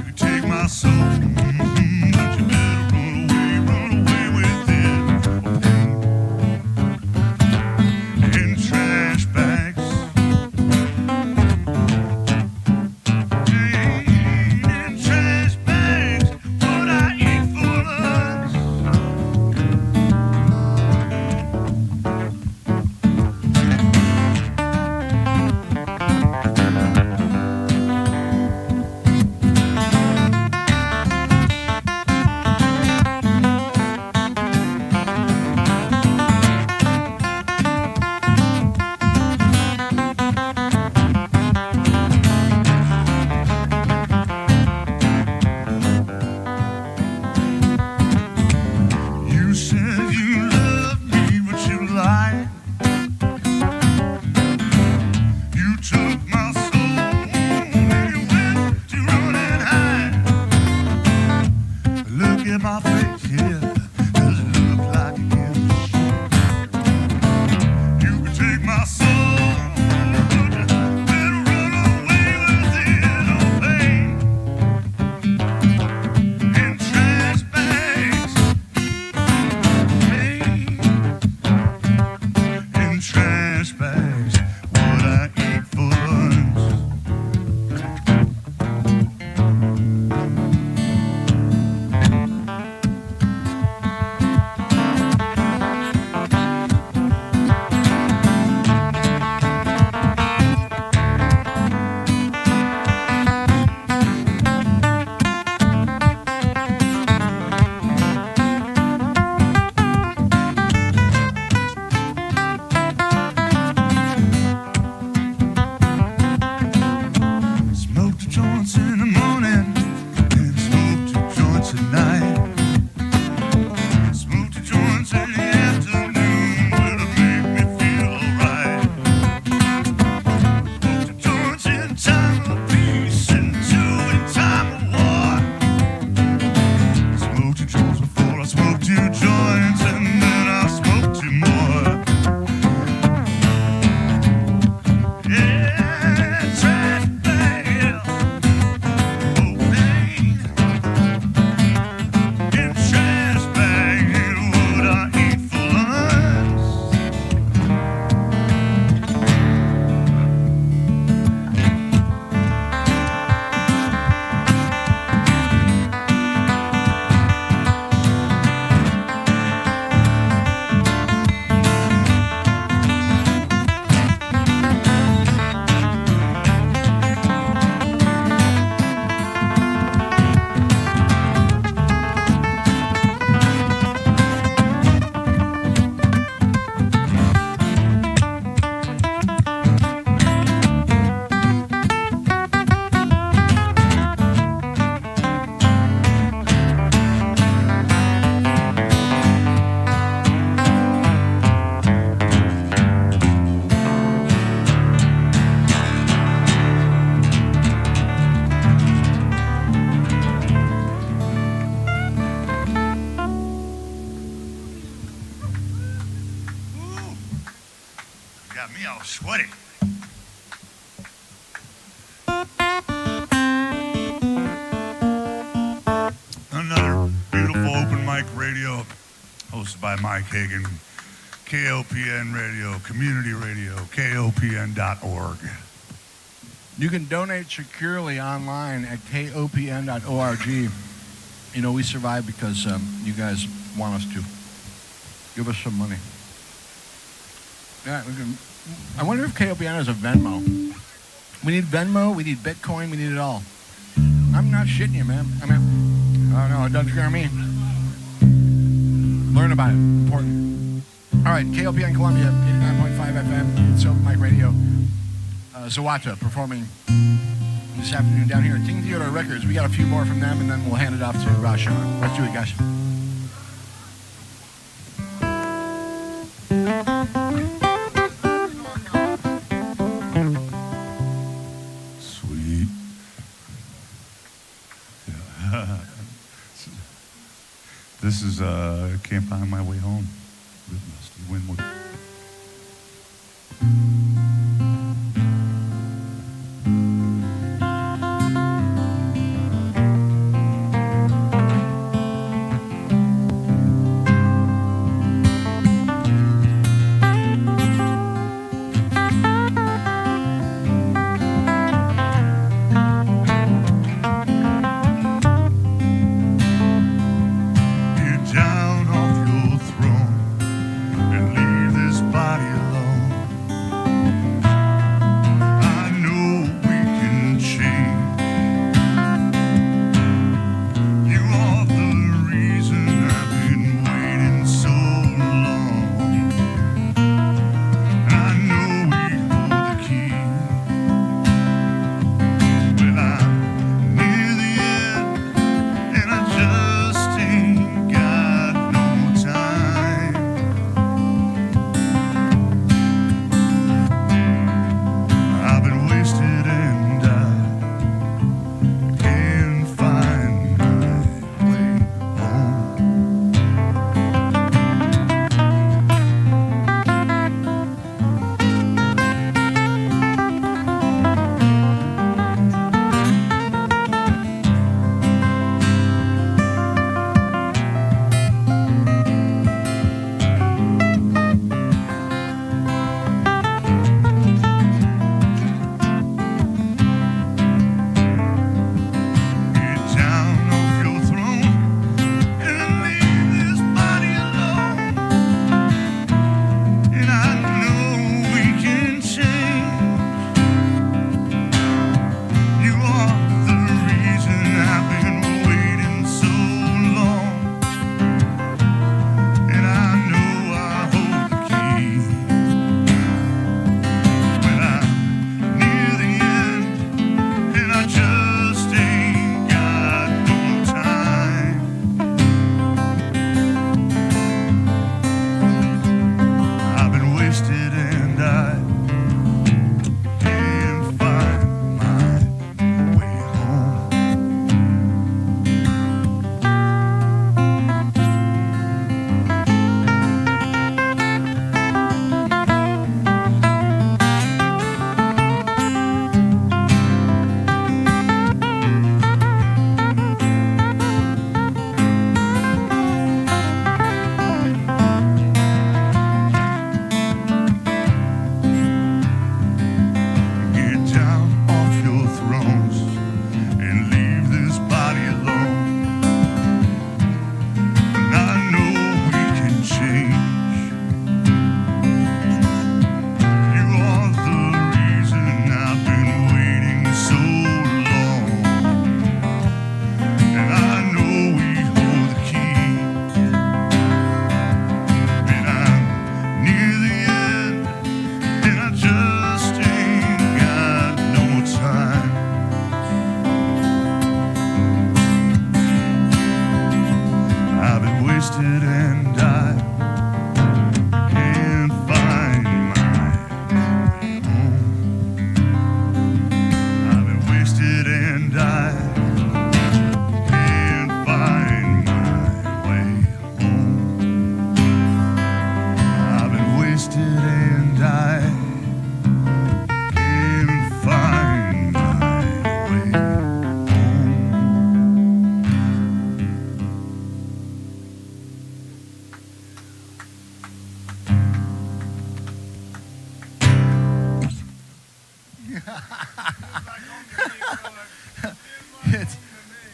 You take my soul, but you better run away with it. In trash bags. In trash bags, what I eat for lunch. You said you loved me, but you lied. You took my soul and you went to run and hide. Look at my face, yeah, does it look like I give a shit? You can take my soul, but you better run away with it, oh babe. In trash bags. In trash bags, what I eat for lunch. all sweaty. Another beautiful open mic radio hosted by Mike Hagan. KOPN Radio, Community Radio, KOPN.org. You can donate securely online at kopn.org. You know, we survive because you guys want us to. Give us some money. Yeah, I wonder if KOPN has a Venmo. We need Venmo, we need Bitcoin, we need it all. I'm not shitting you, man. I mean, oh no, it doesn't scare me. Learn about it. Important. All right, KOPN Columbia, 89.5 FM. It's Open Mic Radio. Zawata performing this afternoon down here at King Theodore Records. We got a few more from them, and then we'll hand it off to Rashawn. Let's do it, guys. Sweet. Yeah. This is Can't Find My Way Home with Musty Winwood. You're down off your throne.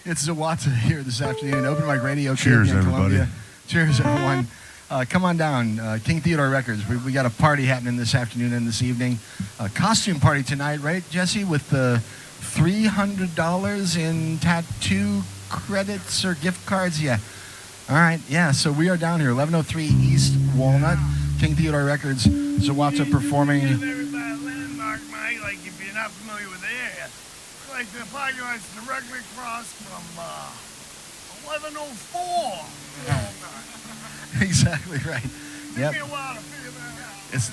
It's Zawata here this afternoon. Open Mic Radio. Cheers, KOPN everybody. Columbia. Cheers, everyone. Come on down. King Theodore Records. We got a party happening this afternoon and this evening. A costume party tonight, right, Jesse? With the $300 in tattoo credits or gift cards. Yeah. All right. Yeah. So we are down here, 1103 East Walnut. King Theodore Records. Zawata performing. Everybody landmark, Mike. Like if you're not familiar with the area, like the parking lot's directly across from 1104. Exactly right. Took Yep. me a while to figure that out. It's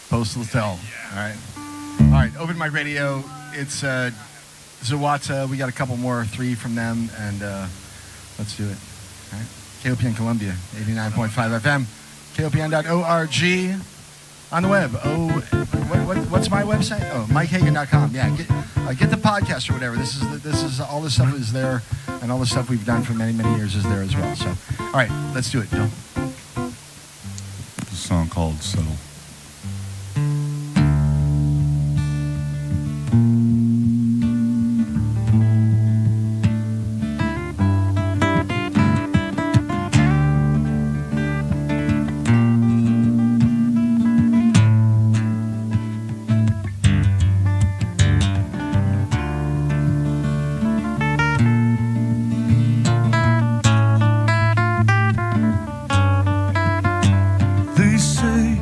Postal Tell. All right. All right. Open Mic Radio. It's Zawata. We got a couple more, 3 from them, and let's do it. All right. KOPN Columbia, 89.5 FM. KOPN.org. On the web. What's my website? Oh, MikeHagan.com. Yeah, get the podcast or whatever. This is all the stuff is there, and all the stuff we've done for many years is there as well. So, all right, let's do it, Joe. It's a song called Settle. They say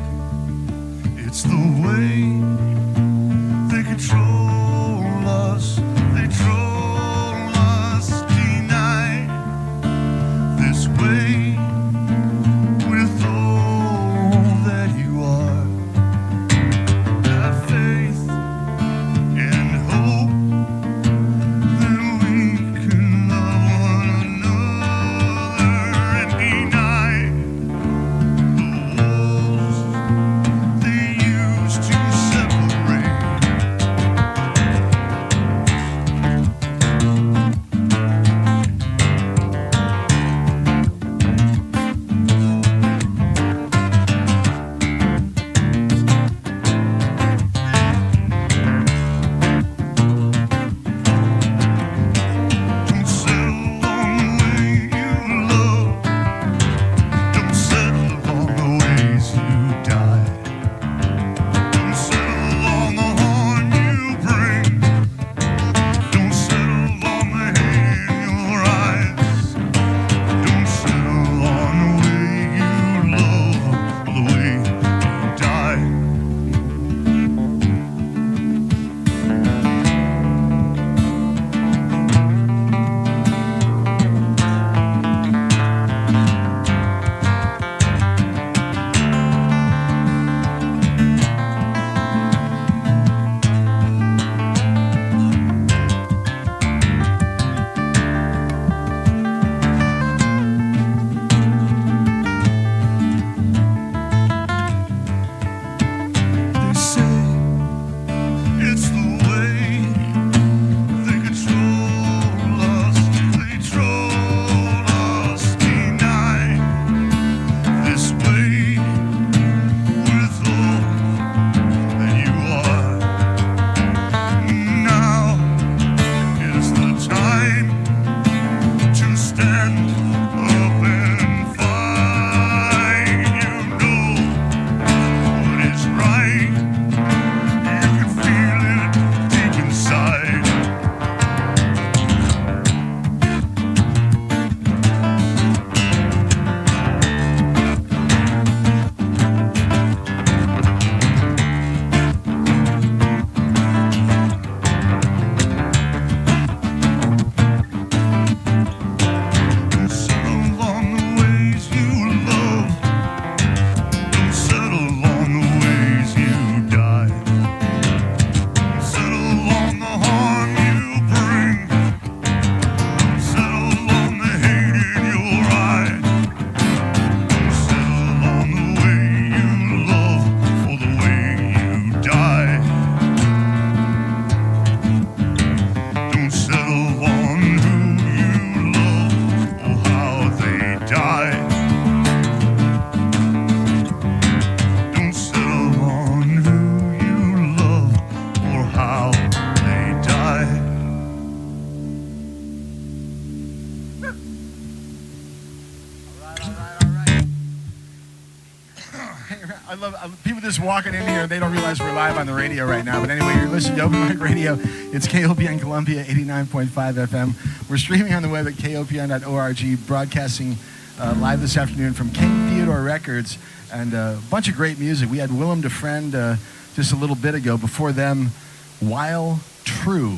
hang around. I love people just walking in here. They don't realize we're live on the radio right now. But anyway, you're listening to Open Mic Radio. It's KOPN Columbia 89.5 FM. We're streaming on the web at kopn.org, broadcasting live this afternoon from King Theodore Records, and a bunch of great music. We had Willem Dafrend just a little bit ago. Before them, While True.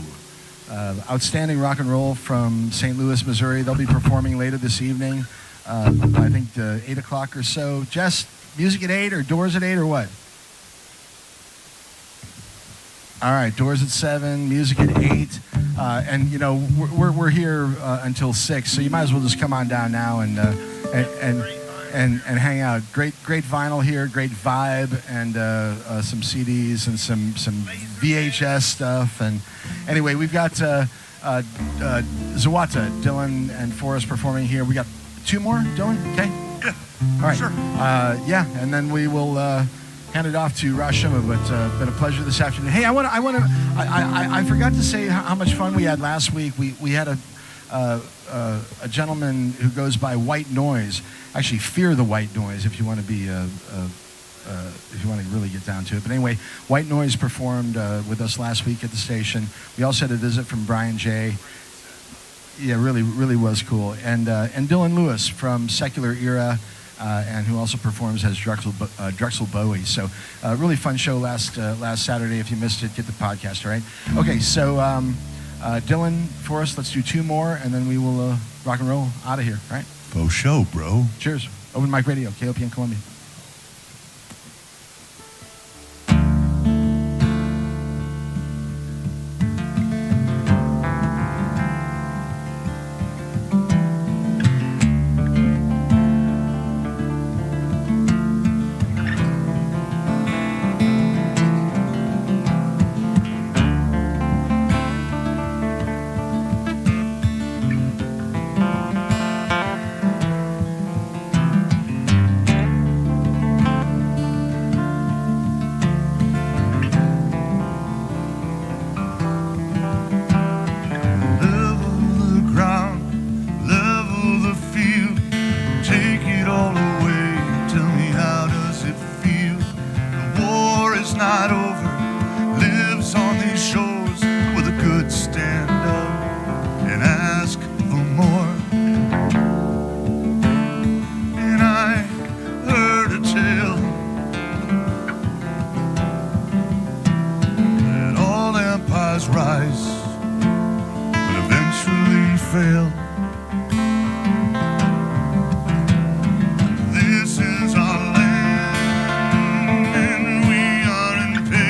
Outstanding rock and roll from St. Louis, Missouri. They'll be performing later this evening. I think 8 o'clock or so. Jess, music at 8 or doors at 8 or what? All right, doors at 7, music at 8. And, you know, we're here until 6, so you might as well just come on down now and hang out. Great vinyl here, great vibe, and some CDs and some VHS stuff. And anyway, we've got Zawata, Dylan, and Forrest performing here. We got 2 more, Dylan? Okay? Yeah. All right. Sure. Yeah, and then we will hand it off to Rashima, but been a pleasure this afternoon. Hey, I forgot to say how much fun we had last week. We had a gentleman who goes by White Noise. Actually, Fear the White Noise, if you want to be if you want to really get down to it. But anyway, White Noise performed with us last week at the station. We also had a visit from Brian J. Yeah, really was cool. And Dylan Lewis from Secular Era, and who also performs as Drexel Bowie. So really fun show last Saturday. If you missed it, get the podcast, all right? Okay, so Dylan, Forrest, let's do 2 more, and then we will rock and roll out of here, all right? Faux show, bro. Cheers. Open Mic Radio, KOPN Columbia. This is our land, and we are in pain.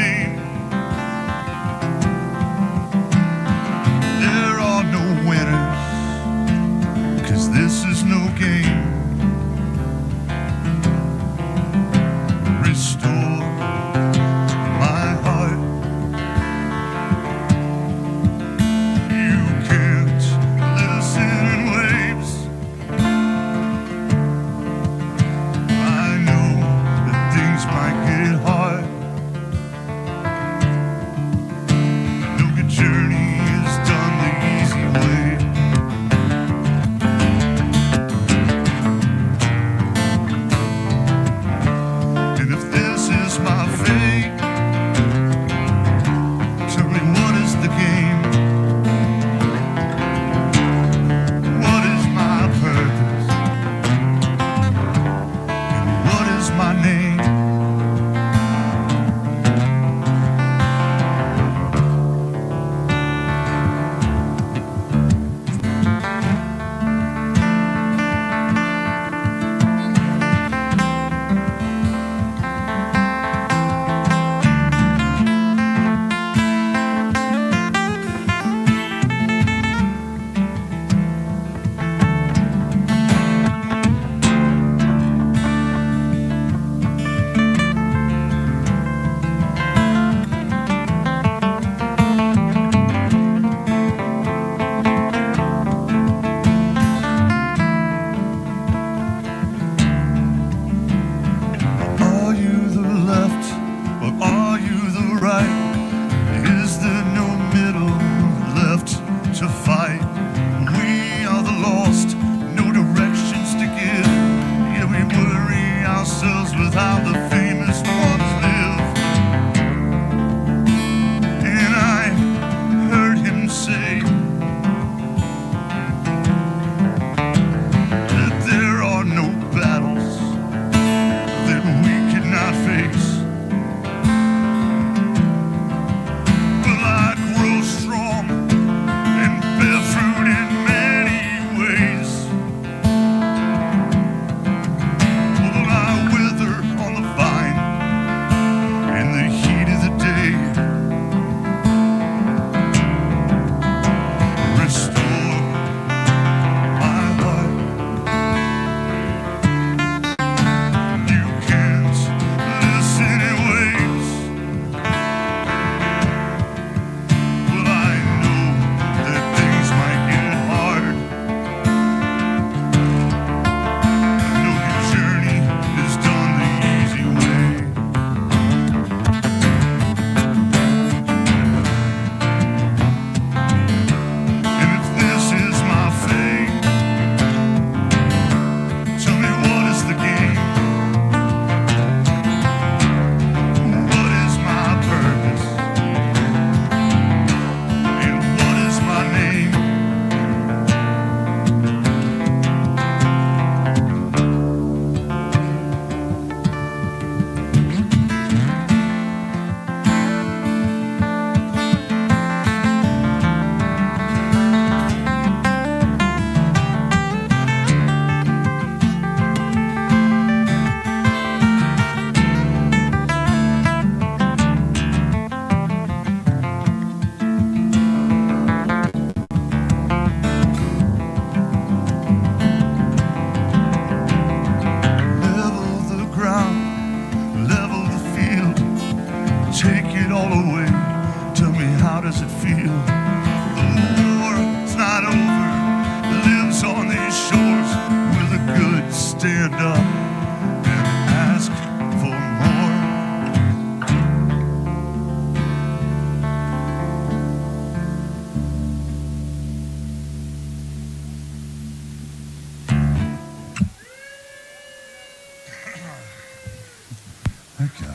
Thank you.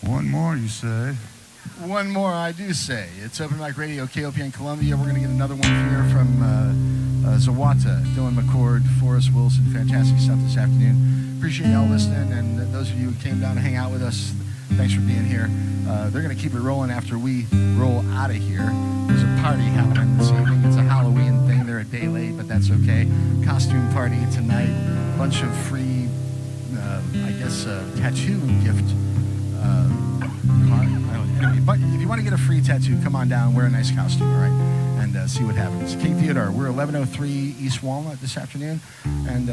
One more, you say? One more, I do say. It's Open Mic Radio, KOPN Columbia. We're going to get another one here from Zawata, Dylan McCord, Forrest Wilson. Fantastic stuff this afternoon. Appreciate y'all listening, and those of you who came down to hang out with us, thanks for being here. They're going to keep it rolling after we roll out of here. There's a party happening this evening. It's a Halloween thing. They're a day late, but that's okay. Costume party tonight. Bunch of free, tattoo gift card. Anyway, but if you want to get a free tattoo, come on down, wear a nice costume, all right? And see what happens. King Theodore, we're 1103 East Walnut this afternoon, and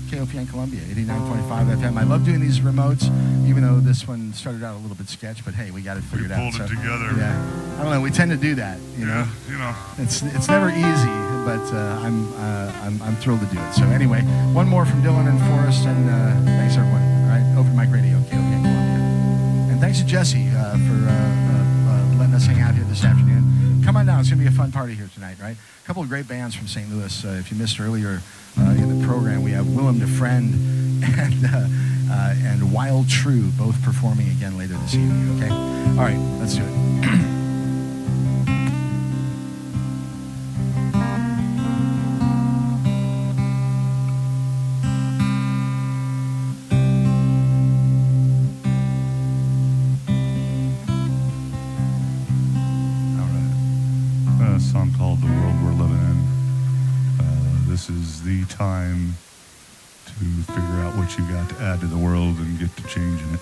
KOPN Columbia, 89.5 FM. I love doing these remotes, even though this one started out a little bit sketch, but hey, we got it figured out. We pulled it together. Yeah, I don't know, we tend to do that, you know. It's never easy, but I'm thrilled to do it. So anyway, one more from Dylan and Forrest, and thanks everyone. All right, Open Mic Radio, KOPN Columbia. And thanks to Jesse for letting us hang out here this afternoon. Come on down. It's going to be a fun party here tonight, right? A couple of great bands from St. Louis. If you missed earlier in the program, we have Willem, Dafrend, and Wild True both performing again later this evening, okay? All right, let's do it. Song called The World We're Living In. This is the time to figure out what you got to add to the world and get to changing it.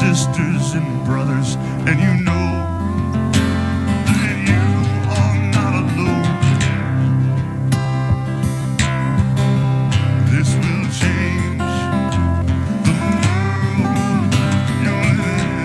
sisters and brothers, and you know that you are not alone. This will change the world you're living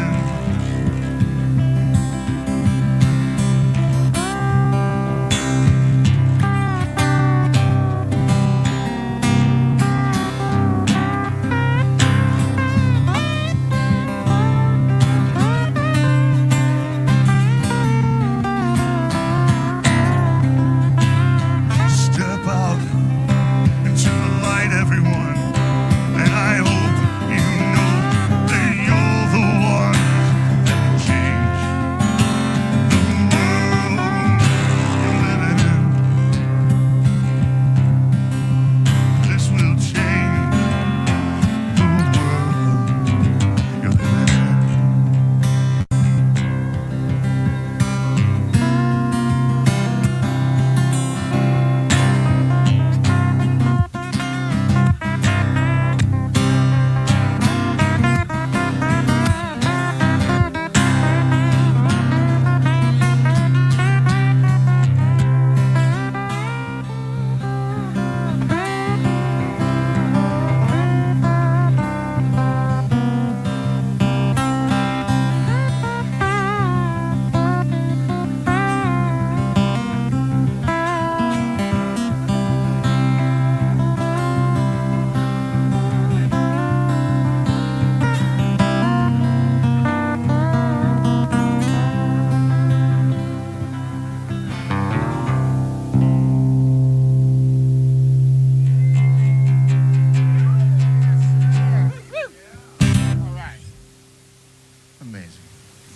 Amazing.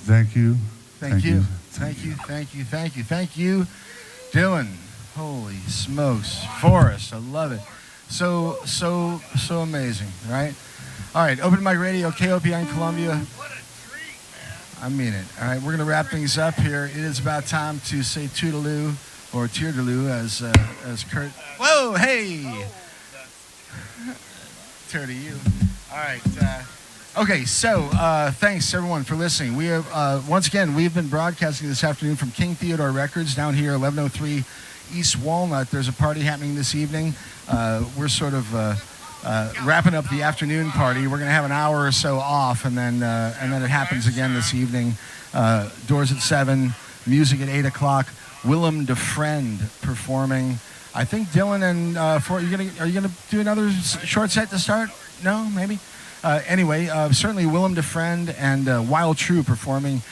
Thank you. Thank you. Thank you. Thank you. Thank you. Thank you, Dylan. Holy smokes, Forrest, I love it. So amazing, right? All right, Open Mic Radio, KOPN Columbia. What a treat, man. I mean it. All right, we're gonna wrap things up here. It is about time to say toodaloo or teardaloo as Kurt. Whoa, hey. Tear to you. All right. Okay, so thanks everyone for listening. We have once again we've been broadcasting this afternoon from King Theodore Records down here, 1103 East Walnut. There's a party happening this evening. We're sort of wrapping up the afternoon party. We're going to have an hour or so off, and then it happens again this evening. Doors at 7, music at 8 o'clock. Willem Dafrend performing. I think Dylan and are you gonna do another short set to start? No, maybe. Anyway, certainly Willem Dafrend and Wild True performing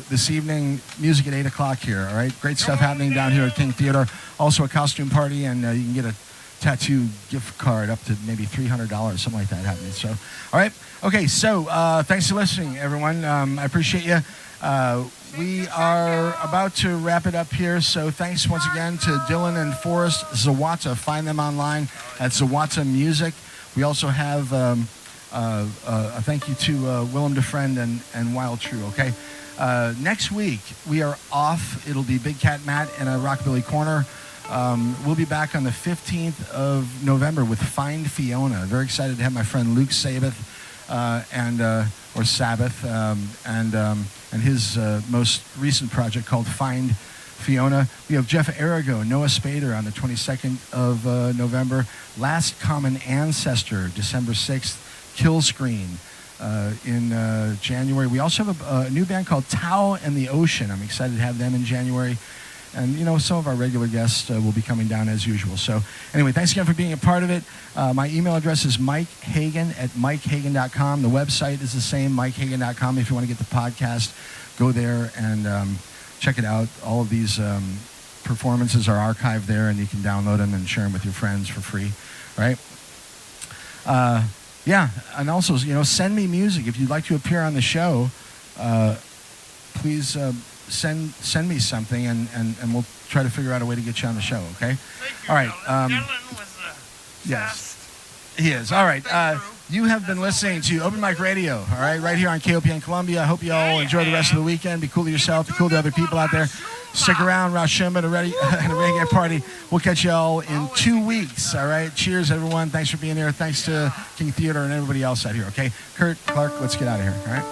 this evening. Music at 8 o'clock here. All right, great stuff happening down here at King Theodore. Also a costume party, and you can get a tattoo gift card up to maybe $300, something like that happening. So, all right, okay. So, thanks for listening, everyone. I appreciate you. We are about to wrap it up here. So, thanks once again to Dylan and Forrest Zawata. Find them online at Zawata Music. We also have a thank you to Willem Dafrend and Wild True. Okay. Next week we are off. It'll be Big Cat Matt and a Rockabilly Corner. We'll be back on the 15th of November with Find Fiona. Very excited to have my friend Luke Sabbath or Sabbath and his most recent project called Find Fiona. We have Jeff Arago, Noah Spader on the 22nd of November. Last Common Ancestor, December 6th. Kill Screen in January. We also have a new band called Tao and the Ocean. I'm excited to have them in January. And, you know, some of our regular guests will be coming down as usual. So, anyway, thanks again for being a part of it. My email address is mikehagan@mikehagan.com. The website is the same, mikehagan.com. If you want to get the podcast, go there and check it out. All of these performances are archived there, and you can download them and share them with your friends for free, right? Yeah, and also, you know, send me music. If you'd like to appear on the show, please send me something, and we'll try to figure out a way to get you on the show, okay? All right. Dylan was yes, he is. All right. You have been listening to Open Mic Radio, all right here on KOPN Columbia. I hope you all enjoy the rest of the weekend. Be cool to yourself. Be cool to other people out there. Stick around, Rashimba, and a reggae party. We'll catch you all in 2 weeks, all right? Cheers, everyone. Thanks for being here. Thanks to King Theodore and everybody else out here, okay? Kurt, Clark, let's get out of here, all right?